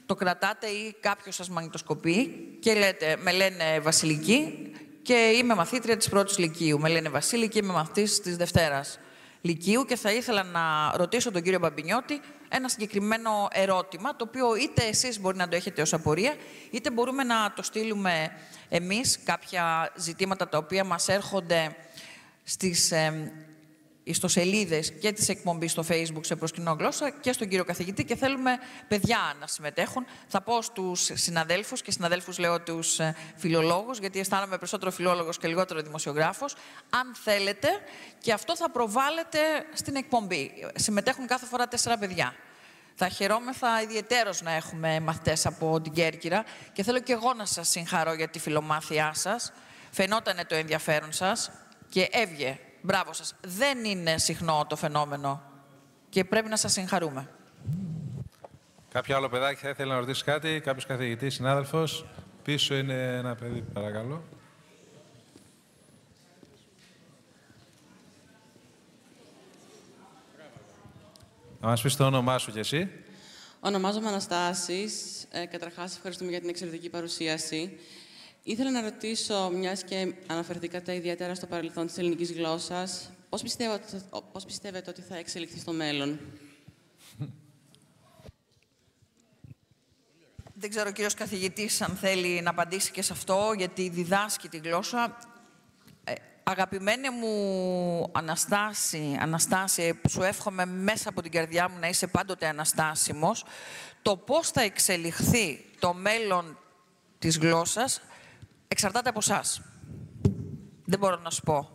το κρατάτε ή κάποιος σας μαγνητοσκοπεί και λέτε, με λένε Βασιλική και είμαι μαθήτρια της πρώτης λυκείου. Με λένε Βασίλη και είμαι μαθητής της Δευτέρας λυκείου και θα ήθελα να ρωτήσω τον κύριο Μπαμπινιώτη ένα συγκεκριμένο ερώτημα, το οποίο είτε εσείς μπορεί να το έχετε ως απορία, είτε μπορούμε να το στείλουμε εμείς, κάποια ζητήματα τα οποία μας έρχονται στις ιστοσελίδες και της εκπομπής στο Facebook σε προσκυνώ γλώσσα και στον κύριο καθηγητή, και θέλουμε παιδιά να συμμετέχουν. Θα πω στους συναδέλφους, και συναδέλφους λέω τους φιλολόγους, γιατί αισθάνομαι περισσότερο φιλόλογος και λιγότερο δημοσιογράφος, αν θέλετε, και αυτό θα προβάλλεται στην εκπομπή. Συμμετέχουν κάθε φορά 4 παιδιά. Θα χαιρόμεθα ιδιαιτέρως να έχουμε μαθητές από την Κέρκυρα και θέλω και εγώ να σας συγχαρώ για τη φιλομάθειά σας. Φαινότανε το ενδιαφέρον σας και έβγε. Μπράβο σας. Δεν είναι συχνό το φαινόμενο και πρέπει να σας συγχαρούμε. Κάποιο άλλο παιδάκι θα ήθελε να ρωτήσει κάτι, κάποιος καθηγητής, συνάδελφος? Πίσω είναι ένα παιδί, παρακαλώ. Να μας πεις το όνομά σου κι εσύ. Ονομάζομαι Αναστάσης. Καταρχάς, ευχαριστούμε για την εξαιρετική παρουσίαση. Ήθελα να ρωτήσω, μιας και αναφερθήκατε ιδιαίτερα στο παρελθόν της ελληνικής γλώσσας, πώς πιστεύετε ότι θα εξελιχθεί στο μέλλον? Δεν ξέρω ο κύριος καθηγητής αν θέλει να απαντήσει και σε αυτό, γιατί διδάσκει τη γλώσσα. Αγαπημένη μου Αναστάση, σου εύχομαι μέσα από την καρδιά μου να είσαι πάντοτε αναστάσιμος. Το πώς θα εξελιχθεί το μέλλον της γλώσσας εξαρτάται από εσάς. Δεν μπορώ να σου πω.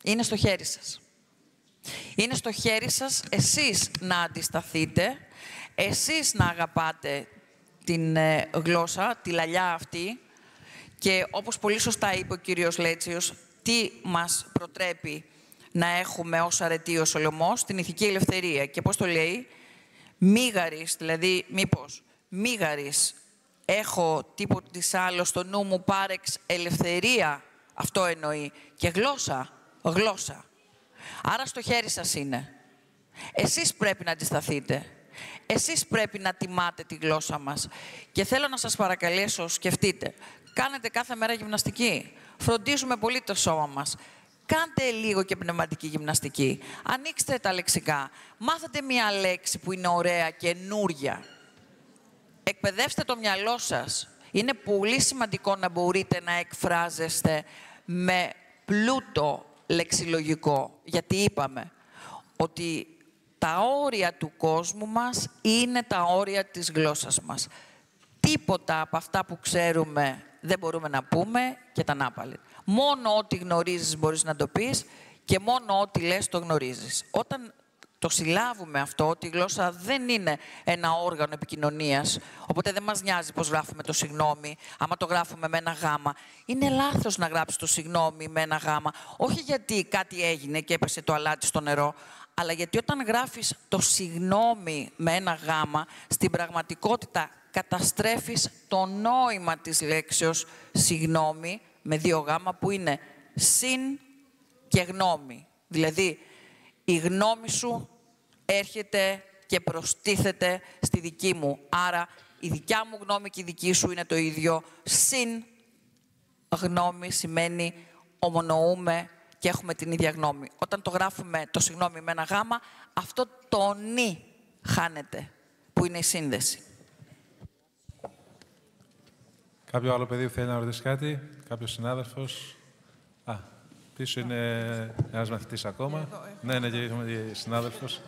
Είναι στο χέρι σας. Είναι στο χέρι σας εσείς να αντισταθείτε, εσείς να αγαπάτε την γλώσσα, τη λαλιά αυτή και όπως πολύ σωστά είπε ο κύριος Λέτσιος, τι μας προτρέπει να έχουμε ως αρετή ο Σολομός, την ηθική ελευθερία. Και πώς το λέει, μίγαρης, δηλαδή μήπως, μίγαρης, έχω τίποτε της άλλο στο νου μου πάρεξ ελευθερία, αυτό εννοεί, και γλώσσα, γλώσσα. Άρα στο χέρι σας είναι. Εσείς πρέπει να αντισταθείτε. Εσείς πρέπει να τιμάτε τη γλώσσα μας. Και θέλω να σας παρακαλέσω, σκεφτείτε, κάνετε κάθε μέρα γυμναστική. Φροντίζουμε πολύ το σώμα μας. Κάντε λίγο και πνευματική γυμναστική. Ανοίξτε τα λεξικά. Μάθετε μία λέξη που είναι ωραία, καινούρια. Εκπαιδεύστε το μυαλό σας. Είναι πολύ σημαντικό να μπορείτε να εκφράζεστε με πλούτο λεξιλογικό. Γιατί είπαμε ότι τα όρια του κόσμου μας είναι τα όρια της γλώσσας μας. Τίποτα από αυτά που ξέρουμε δεν μπορούμε να πούμε και τα νάπαλε. Μόνο ό,τι γνωρίζεις μπορείς να το πεις και μόνο ό,τι λες το γνωρίζεις. Όταν το συλλάβουμε αυτό, ότι η γλώσσα δεν είναι ένα όργανο επικοινωνίας, οπότε δεν μας νοιάζει πώς γράφουμε το συγγνώμη, άμα το γράφουμε με ένα γάμα. Είναι λάθος να γράψεις το συγγνώμη με ένα γάμα, όχι γιατί κάτι έγινε και έπεσε το αλάτι στο νερό, αλλά γιατί όταν γράφεις το συγγνώμη με ένα γάμα, στην πραγματικότητα καταστρέφεις το νόημα της λέξεως συγγνώμη με 2 γάμα που είναι συν και γνώμη. Δηλαδή, η γνώμη σου έρχεται και προστίθεται στη δική μου. Άρα, η δικιά μου γνώμη και η δική σου είναι το ίδιο. Συν γνώμη σημαίνει ομονοούμε και έχουμε την ίδια γνώμη. Όταν το γράφουμε το συγγνώμη με ένα γάμα, αυτό το νι χάνεται, που είναι η σύνδεση. Κάποιο άλλο παιδί που θέλει να ρωτήσει κάτι, κάποιος συνάδελφος. Πίσω είναι ένας μαθητής ακόμα. Ναι, και έχουμε συνάδελφος.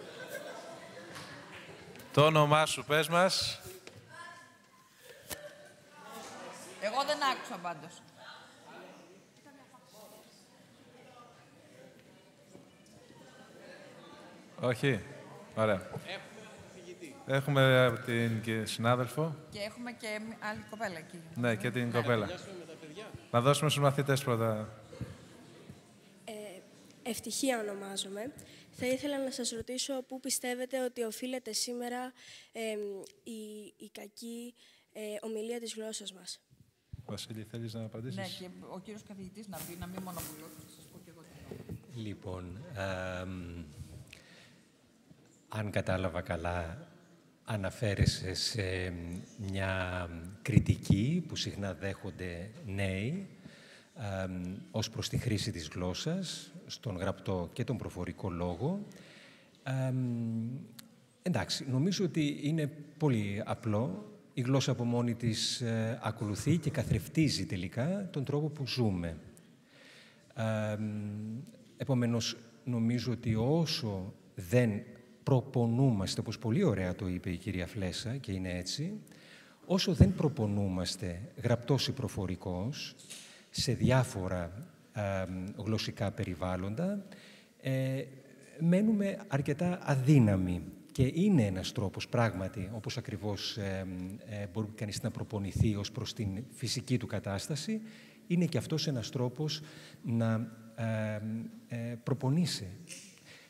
Το όνομά σου, πες μας. Εγώ δεν άκουσα πάντως. Όχι. Ωραία. Έχουμε την συνάδελφο. Και έχουμε και άλλη κοπέλα εκεί. Ναι, και την κοπέλα. Να δώσουμε στους μαθητές πρώτα. Ευτυχία ονομάζομαι. Θα ήθελα να σας ρωτήσω πού πιστεύετε ότι οφείλεται σήμερα η κακή ομιλία της γλώσσας μας. Βασίλη, θέλεις να απαντήσεις? Ναι, και ο κύριος καθηγητής να πει, να μην μονοπολώ, θα σας πω και εγώ τι. Λοιπόν, αν κατάλαβα καλά, αναφέρεσαι σε μια κριτική που συχνά δέχονται νέοι ως προς τη χρήση της γλώσσας, στον γραπτό και τον προφορικό λόγο. Εντάξει, νομίζω ότι είναι πολύ απλό. Η γλώσσα από μόνη της ακολουθεί και καθρεφτίζει τελικά τον τρόπο που ζούμε. Επομένως, νομίζω ότι όσο δεν προπονούμαστε, όπως πολύ ωραία το είπε η κυρία Φλέσσα και είναι έτσι, όσο δεν προπονούμαστε γραπτός ή προφορικός σε διάφορα γλωσσικά περιβάλλοντα, μένουμε αρκετά αδύναμοι. Και είναι ένας τρόπος, πράγματι, όπως ακριβώς μπορεί κανείς να προπονηθεί ως προς την φυσική του κατάσταση, είναι και αυτός ένας τρόπος να προπονείσαι.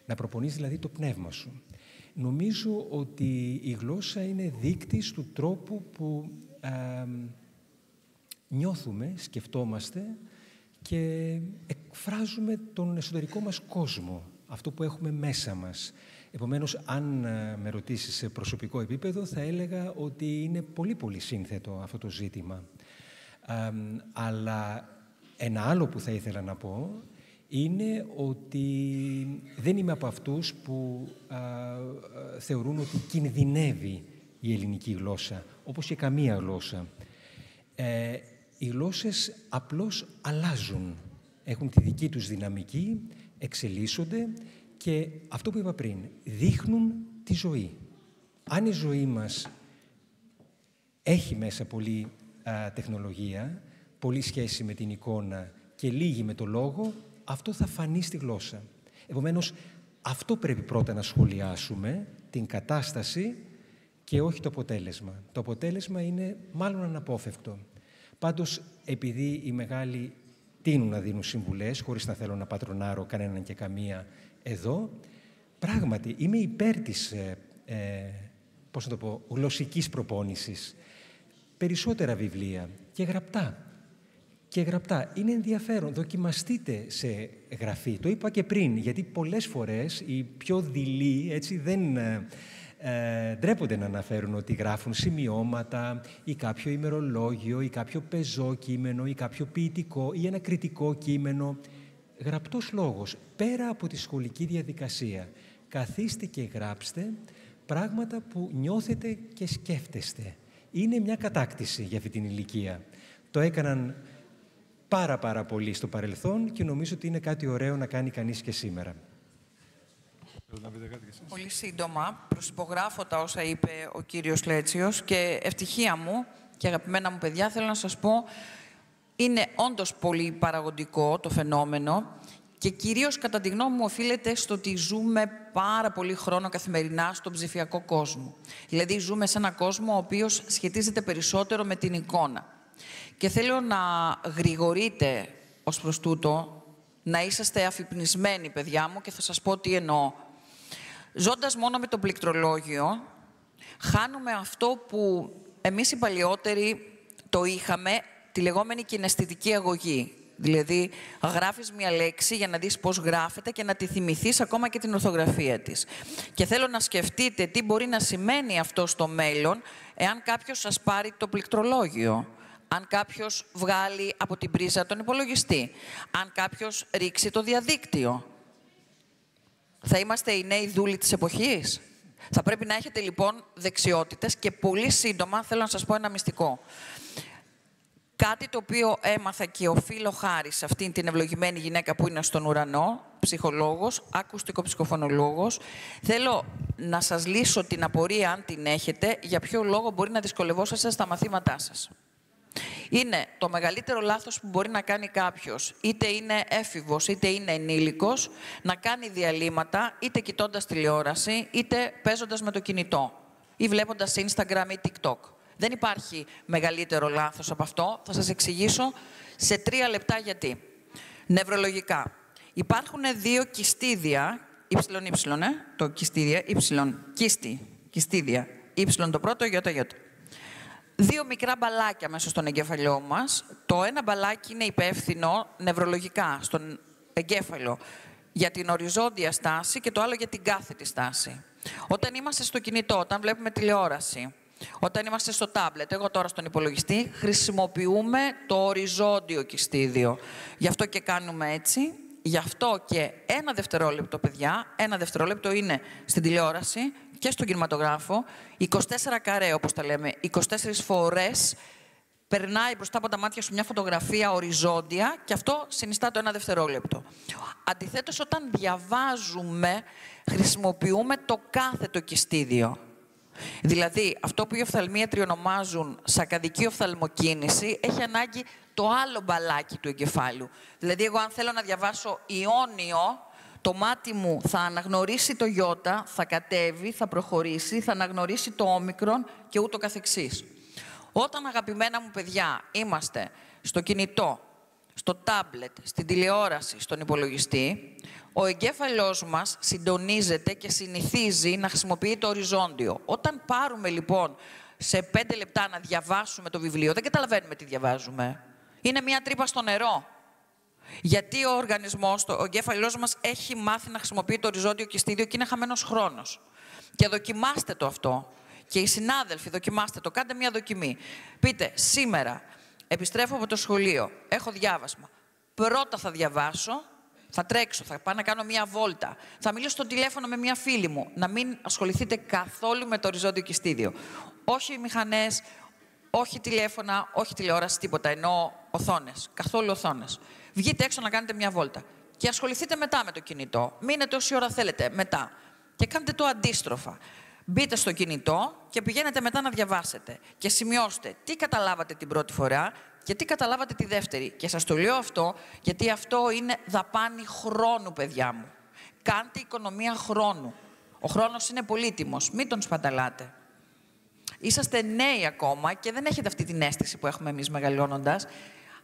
Να προπονείς δηλαδή το πνεύμα σου. Νομίζω ότι η γλώσσα είναι δείκτης του τρόπου που νιώθουμε, σκεφτόμαστε και εκφράζουμε τον εσωτερικό μας κόσμο, αυτό που έχουμε μέσα μας. Επομένως, αν με ρωτήσεις σε προσωπικό επίπεδο, θα έλεγα ότι είναι πολύ πολύ σύνθετο αυτό το ζήτημα. Αλλά ένα άλλο που θα ήθελα να πω είναι ότι δεν είμαι από αυτούς που θεωρούν ότι κινδυνεύει η ελληνική γλώσσα, όπως και καμία γλώσσα. Οι γλώσσες απλώς αλλάζουν, έχουν τη δική τους δυναμική, εξελίσσονται και αυτό που είπα πριν, δείχνουν τη ζωή. Αν η ζωή μας έχει μέσα πολύ τεχνολογία, πολύ σχέση με την εικόνα και λίγη με το λόγο, αυτό θα φανεί στη γλώσσα. Επομένως, αυτό πρέπει πρώτα να σχολιάσουμε, την κατάσταση και όχι το αποτέλεσμα. Το αποτέλεσμα είναι μάλλον αναπόφευκτο. Πάντως, επειδή οι μεγάλοι τείνουν να δίνουν συμβουλές, χωρίς να θέλω να πατρονάρω κανέναν και καμία εδώ, πράγματι είμαι υπέρ της γλωσσικής προπόνησης. Περισσότερα βιβλία και γραπτά. Και γραπτά. Είναι ενδιαφέρον. Δοκιμαστείτε σε γραφή. Το είπα και πριν, γιατί πολλές φορές οι πιο δειλοί έτσι, δεν ντρέπονται να αναφέρουν ότι γράφουν σημειώματα ή κάποιο ημερολόγιο ή κάποιο πεζό κείμενο ή κάποιο ποιητικό ή ένα κριτικό κείμενο. Γραπτός λόγος, πέρα από τη σχολική διαδικασία. Καθίστε και γράψτε πράγματα που νιώθετε και σκέφτεστε. Είναι μια κατάκτηση για αυτή την ηλικία. Το έκαναν πάρα πολύ στο παρελθόν και νομίζω ότι είναι κάτι ωραίο να κάνει κανείς και σήμερα. Πολύ σύντομα, προσυπογράφω τα όσα είπε ο κύριος Λέτσιος και ευτυχία μου και αγαπημένα μου παιδιά, θέλω να σας πω, είναι όντως πολύ παραγωγικό το φαινόμενο και κυρίως κατά τη γνώμη μου οφείλεται στο ότι ζούμε πάρα πολύ χρόνο καθημερινά στον ψηφιακό κόσμο. Δηλαδή ζούμε σε έναν κόσμο ο οποίος σχετίζεται περισσότερο με την εικόνα. Και θέλω να γρηγορείτε ως προς τούτο, να είσαστε αφυπνισμένοι, παιδιά μου, και θα σας πω τι εννοώ. Ζώντας μόνο με το πληκτρολόγιο, χάνουμε αυτό που εμείς οι παλιότεροι το είχαμε, τη λεγόμενη κιναισθητική αγωγή. Δηλαδή, γράφεις μία λέξη για να δεις πώς γράφεται και να τη θυμηθείς ακόμα και την ορθογραφία της. Και θέλω να σκεφτείτε τι μπορεί να σημαίνει αυτό στο μέλλον, εάν κάποιος σας πάρει το πληκτρολόγιο. Αν κάποιος βγάλει από την πρίζα τον υπολογιστή, αν κάποιος ρίξει το διαδίκτυο. Θα είμαστε οι νέοι δούλοι της εποχής. Θα πρέπει να έχετε λοιπόν δεξιότητες και πολύ σύντομα θέλω να σας πω ένα μυστικό. Κάτι το οποίο έμαθα και οφείλω χάρη σε αυτήν την ευλογημένη γυναίκα που είναι στον ουρανό, ψυχολόγος, ακουστικοψυχοφωνολόγος. Θέλω να σας λύσω την απορία, αν την έχετε, για ποιο λόγο μπορεί να δυσκολευόσαστε στα μαθήματά σας. Είναι το μεγαλύτερο λάθος που μπορεί να κάνει κάποιος, είτε είναι έφηβος είτε είναι ενήλικος, να κάνει διαλύματα είτε κοιτώντας τηλεόραση είτε παίζοντας με το κινητό ή βλέποντας Instagram ή TikTok. Δεν υπάρχει μεγαλύτερο λάθος από αυτό. Θα σας εξηγήσω σε 3 λεπτά γιατί. Νευρολογικά. Υπάρχουν 2 κιστίδια, το κιστίδια, κιστίδια, το πρώτο, Ι. 2 μικρά μπαλάκια μέσα στον εγκέφαλό μας. Το ένα μπαλάκι είναι υπεύθυνο νευρολογικά στον εγκέφαλο για την οριζόντια στάση και το άλλο για την κάθετη στάση. Όταν είμαστε στο κινητό, όταν βλέπουμε τηλεόραση, όταν είμαστε στο τάμπλετ, εγώ τώρα στον υπολογιστή, χρησιμοποιούμε το οριζόντιο κιστίδιο. Γι' αυτό και κάνουμε έτσι. Γι' αυτό και 1 δευτερόλεπτο, παιδιά, 1 δευτερόλεπτο είναι στην τηλεόραση και στον κινηματογράφο, 24 καρέ, όπως τα λέμε, 24 φορές περνάει μπροστά από τα μάτια σου μια φωτογραφία οριζόντια και αυτό συνιστά το 1 δευτερόλεπτο. Αντιθέτως, όταν διαβάζουμε, χρησιμοποιούμε το κάθετο κιστίδιο. Δηλαδή, αυτό που οι οφθαλμίατροι ονομάζουν σακαδική οφθαλμοκίνηση, έχει ανάγκη το άλλο μπαλάκι του εγκεφάλου. Δηλαδή, εγώ αν θέλω να διαβάσω Ιόνιο, το μάτι μου θα αναγνωρίσει το Ιώτα, θα κατέβει, θα προχωρήσει, θα αναγνωρίσει το όμικρον και ούτω καθεξής. Όταν, αγαπημένα μου παιδιά, είμαστε στο κινητό, στο τάμπλετ, στην τηλεόραση, στον υπολογιστή, ο εγκέφαλός μας συντονίζεται και συνηθίζει να χρησιμοποιεί το οριζόντιο. Όταν πάρουμε λοιπόν σε 5 λεπτά να διαβάσουμε το βιβλίο, δεν καταλαβαίνουμε τι διαβάζουμε. Είναι μία τρύπα στο νερό. Γιατί ο οργανισμός, ο εγκέφαλός μας έχει μάθει να χρησιμοποιεί το οριζόντιο κιστίδιο και είναι χαμένος χρόνος. Και δοκιμάστε το αυτό. Και οι συνάδελφοι, δοκιμάστε το. Κάντε μία δοκιμή. Πείτε, σήμερα επιστρέφω από το σχολείο, έχω διάβασμα. Πρώτα θα διαβάσω, θα τρέξω, θα πάω να κάνω μία βόλτα. Θα μιλήσω στο τηλέφωνο με μία φίλη μου. Να μην ασχοληθείτε καθόλου με το οριζόντιο κιστίδιο. Όχι μηχανές, όχι τηλέφωνα, όχι τηλεόραση, τίποτα. Εννοώ οθόνες. Καθόλου οθόνες. Βγείτε έξω να κάνετε μία βόλτα. Και ασχοληθείτε μετά με το κινητό. Μείνετε όση ώρα θέλετε μετά. Και κάντε το αντίστροφα. Μπείτε στο κινητό και πηγαίνετε μετά να διαβάσετε. Και σημειώστε τι καταλάβατε την πρώτη φορά και τι καταλάβατε τη δεύτερη. Και σας το λέω αυτό, γιατί αυτό είναι δαπάνη χρόνου, παιδιά μου. Κάντε οικονομία χρόνου. Ο χρόνος είναι πολύτιμος. Μην τον σπαταλάτε. Είσαστε νέοι ακόμα και δεν έχετε αυτή την αίσθηση που έχουμε εμείς μεγαλώνοντας.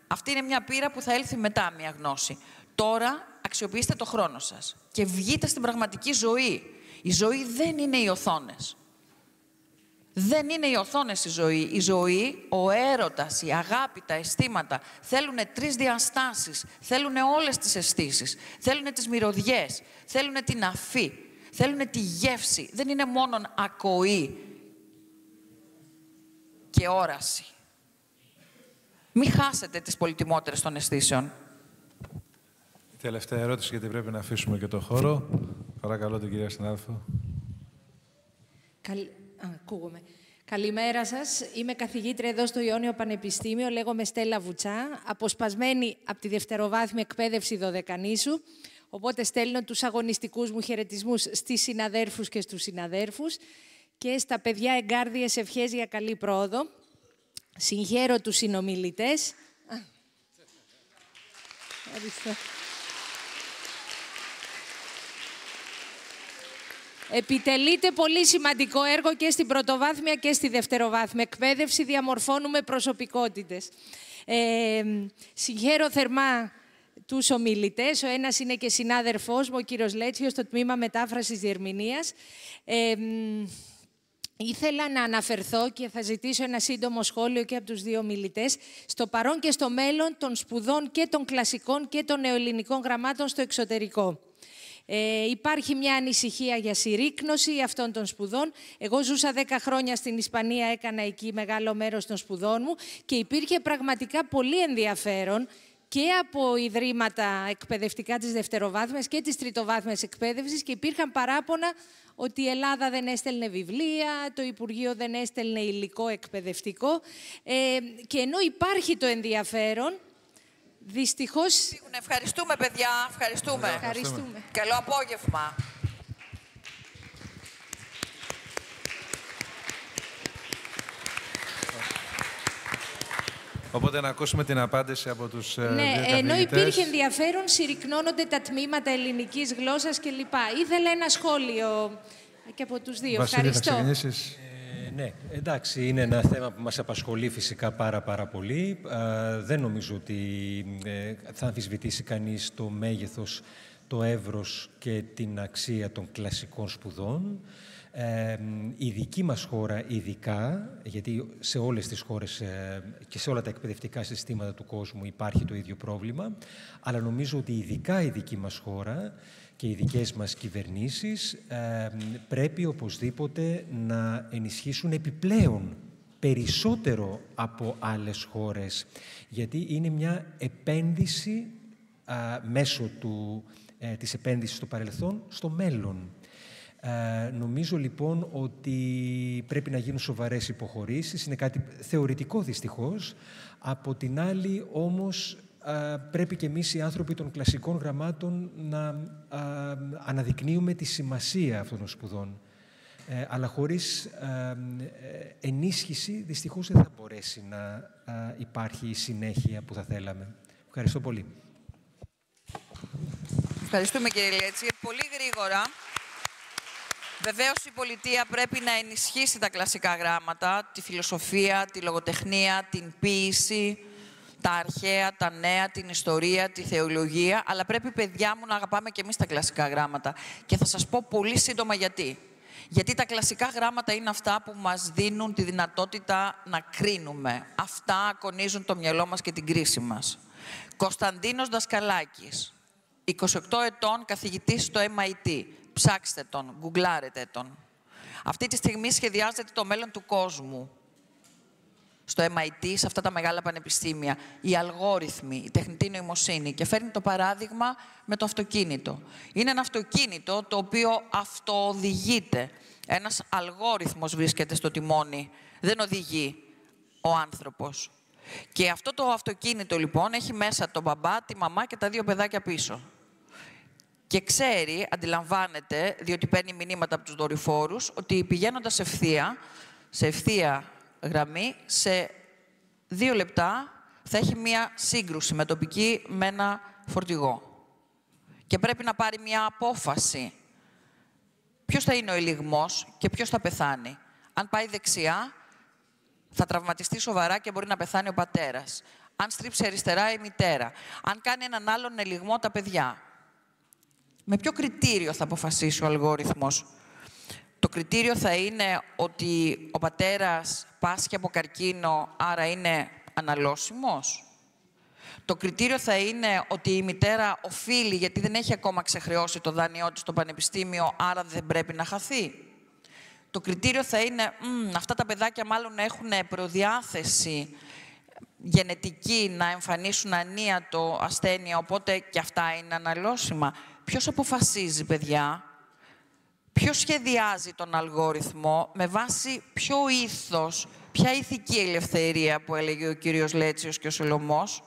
Αυτή είναι μια πείρα που θα έλθει μετά, μια γνώση. Τώρα αξιοποιήστε το χρόνο σας και βγείτε στην πραγματική ζωή. Η ζωή δεν είναι οι οθόνες. Δεν είναι οι οθόνες η ζωή. Η ζωή, ο έρωτας, η αγάπη, τα αισθήματα θέλουν 3 διαστάσεις. Θέλουν όλες τις αισθήσεις. Θέλουν τις μυρωδιές. Θέλουν την αφή. Θέλουν τη γεύση. Δεν είναι μόνο ακοή και όραση. Μην χάσετε τις πολυτιμότερες των αισθήσεων. Τελευταία ερώτηση, γιατί πρέπει να αφήσουμε και το χώρο. Παρακαλώ την κυρία συνάδελφο. Ακούγομαι. Καλημέρα σας. Είμαι καθηγήτρια εδώ στο Ιόνιο Πανεπιστήμιο. Λέγομαι Στέλλα Βουτσά, αποσπασμένη από τη δευτεροβάθμια εκπαίδευση Δωδεκανήσου. Οπότε στέλνω τους αγωνιστικούς μου χαιρετισμούς στις συναδέρφους και στους συναδέρφους και στα παιδιά εγκάρδιες ευχές για καλή πρόοδο. Συγχαίρω τους συνομιλητές. Ευχαριστώ. Επιτελείται πολύ σημαντικό έργο και στην πρωτοβάθμια και στη δευτεροβάθμια εκπαίδευση. Διαμορφώνουμε προσωπικότητες. Συγχαίρω θερμά τους ομιλητές. Ο ένας είναι και συνάδελφός μου, ο κύριος Λέτσιος, στο τμήμα μετάφρασης διερμηνίας. Ήθελα να αναφερθώ και θα ζητήσω ένα σύντομο σχόλιο και από τους δύο ομιλητές στο παρόν και στο μέλλον των σπουδών και των κλασικών και των νεοελληνικών γραμμάτων στο εξωτερικό. Υπάρχει μια ανησυχία για συρρίκνωση αυτών των σπουδών. Εγώ ζούσα 10 χρόνια στην Ισπανία, έκανα εκεί μεγάλο μέρος των σπουδών μου και υπήρχε πραγματικά πολύ ενδιαφέρον και από ιδρύματα εκπαιδευτικά της δευτεροβάθμιας και της τριτοβάθμιας εκπαίδευσης και υπήρχαν παράπονα ότι η Ελλάδα δεν έστελνε βιβλία, το Υπουργείο δεν έστελνε υλικό εκπαιδευτικό και ενώ υπάρχει το ενδιαφέρον, δυστυχώς... Ευχαριστούμε, παιδιά. Ευχαριστούμε. Καλό απόγευμα. Οπότε να ακούσουμε την απάντηση από τους ενώ υπήρχε ενδιαφέρον, συρρικνώνονται τα τμήματα ελληνικής γλώσσας κλπ. Ήθελα ένα σχόλιο και από τους δύο. Βασίλη, Ευχαριστώ. Ναι, εντάξει, είναι ένα θέμα που μας απασχολεί φυσικά πάρα πολύ. Δεν νομίζω ότι θα αμφισβητήσει κανείς το μέγεθος, το εύρος και την αξία των κλασικών σπουδών. Η δική μας χώρα ειδικά, γιατί σε όλες τις χώρες και σε όλα τα εκπαιδευτικά συστήματα του κόσμου υπάρχει το ίδιο πρόβλημα, αλλά νομίζω ότι ειδικά η δική μας χώρα και οι δικές μας κυβερνήσεις πρέπει οπωσδήποτε να ενισχύσουν επιπλέον περισσότερο από άλλες χώρες, γιατί είναι μια επένδυση μέσω της επένδυσης στο παρελθόν στο μέλλον. Νομίζω λοιπόν ότι πρέπει να γίνουν σοβαρές υποχωρήσεις. Είναι κάτι θεωρητικό δυστυχώς. Από την άλλη όμως πρέπει και εμείς οι άνθρωποι των κλασικών γραμμάτων να αναδεικνύουμε τη σημασία αυτών των σπουδών. Αλλά χωρίς ενίσχυση δυστυχώς δεν θα μπορέσει να υπάρχει η συνέχεια που θα θέλαμε. Ευχαριστώ πολύ. Ευχαριστούμε, κύριε Λέτσι. Πολύ γρήγορα. Βεβαίως η πολιτεία πρέπει να ενισχύσει τα κλασικά γράμματα, τη φιλοσοφία, τη λογοτεχνία, την ποίηση, τα αρχαία, τα νέα, την ιστορία, τη θεολογία, αλλά πρέπει, παιδιά μου, να αγαπάμε και εμείς τα κλασικά γράμματα. Και θα σας πω πολύ σύντομα γιατί. Γιατί τα κλασικά γράμματα είναι αυτά που μας δίνουν τη δυνατότητα να κρίνουμε. Αυτά ακονίζουν το μυαλό μας και την κρίση μας. Κωνσταντίνος Δασκαλάκης, 28 ετών, καθηγητής στο MIT. Ψάξτε τον, γκουγκλάρετε τον. Αυτή τη στιγμή σχεδιάζεται το μέλλον του κόσμου. Στο MIT, σε αυτά τα μεγάλα πανεπιστήμια. Οι αλγόριθμοι, η τεχνητή νοημοσύνη. Και φέρνει το παράδειγμα με το αυτοκίνητο. Είναι ένα αυτοκίνητο το οποίο αυτοοδηγείται. Ένας αλγόριθμος βρίσκεται στο τιμόνι. Δεν οδηγεί ο άνθρωπος. Και αυτό το αυτοκίνητο, λοιπόν, έχει μέσα τον μπαμπά, τη μαμά και τα 2 παιδάκια πίσω. Και ξέρει, αντιλαμβάνεται, διότι παίρνει μηνύματα από τους δορυφόρους, ότι πηγαίνοντας σε ευθεία γραμμή, σε 2 λεπτά θα έχει μία σύγκρουση με τοπική με ένα φορτηγό. Και πρέπει να πάρει μία απόφαση. Ποιος θα είναι ο ελιγμός και ποιος θα πεθάνει. Αν πάει δεξιά, θα τραυματιστεί σοβαρά και μπορεί να πεθάνει ο πατέρας. Αν στρίψει αριστερά η μητέρα. Αν κάνει έναν άλλον ελιγμό τα παιδιά. Με ποιο κριτήριο θα αποφασίσει ο αλγόριθμος? Το κριτήριο θα είναι ότι ο πατέρας πάσχει από καρκίνο, άρα είναι αναλώσιμος. Το κριτήριο θα είναι ότι η μητέρα οφείλει, γιατί δεν έχει ακόμα ξεχρεώσει το δάνειό της στο πανεπιστήμιο, άρα δεν πρέπει να χαθεί. Το κριτήριο θα είναι, αυτά τα παιδάκια μάλλον έχουν προδιάθεση γενετική να εμφανίσουν ανίατο ασθένεια, οπότε και αυτά είναι αναλώσιμα. Ποιος αποφασίζει, παιδιά? Ποιος σχεδιάζει τον αλγόριθμο, με βάση ποιο ήθος, ποια ηθική ελευθερία που έλεγε ο κύριος Λέτσιος και ο Σολωμός?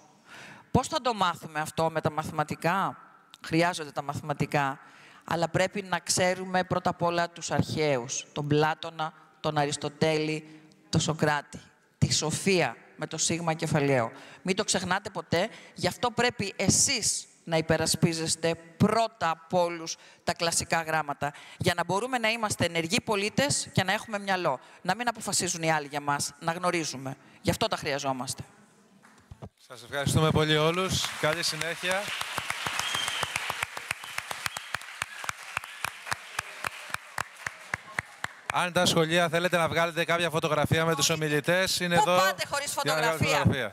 Πώς θα το μάθουμε αυτό? Με τα μαθηματικά? Χρειάζονται τα μαθηματικά. Αλλά πρέπει να ξέρουμε πρώτα απ' όλα τους αρχαίους. Τον Πλάτωνα, τον Αριστοτέλη, τον Σοκράτη. Τη σοφία με το σίγμα κεφαλαίο. Μην το ξεχνάτε ποτέ. Γι' αυτό πρέπει εσείς να υπερασπίζεστε πρώτα απ' όλους τα κλασικά γράμματα. Για να μπορούμε να είμαστε ενεργοί πολίτες και να έχουμε μυαλό. Να μην αποφασίζουν οι άλλοι για μας, να γνωρίζουμε. Γι' αυτό τα χρειαζόμαστε. Σας ευχαριστούμε πολύ όλους. Καλή συνέχεια. Αν τα σχολεία θέλετε να βγάλετε κάποια φωτογραφία με τους ομιλητές, είναι εδώ. Πού πάτε χωρίς φωτογραφία?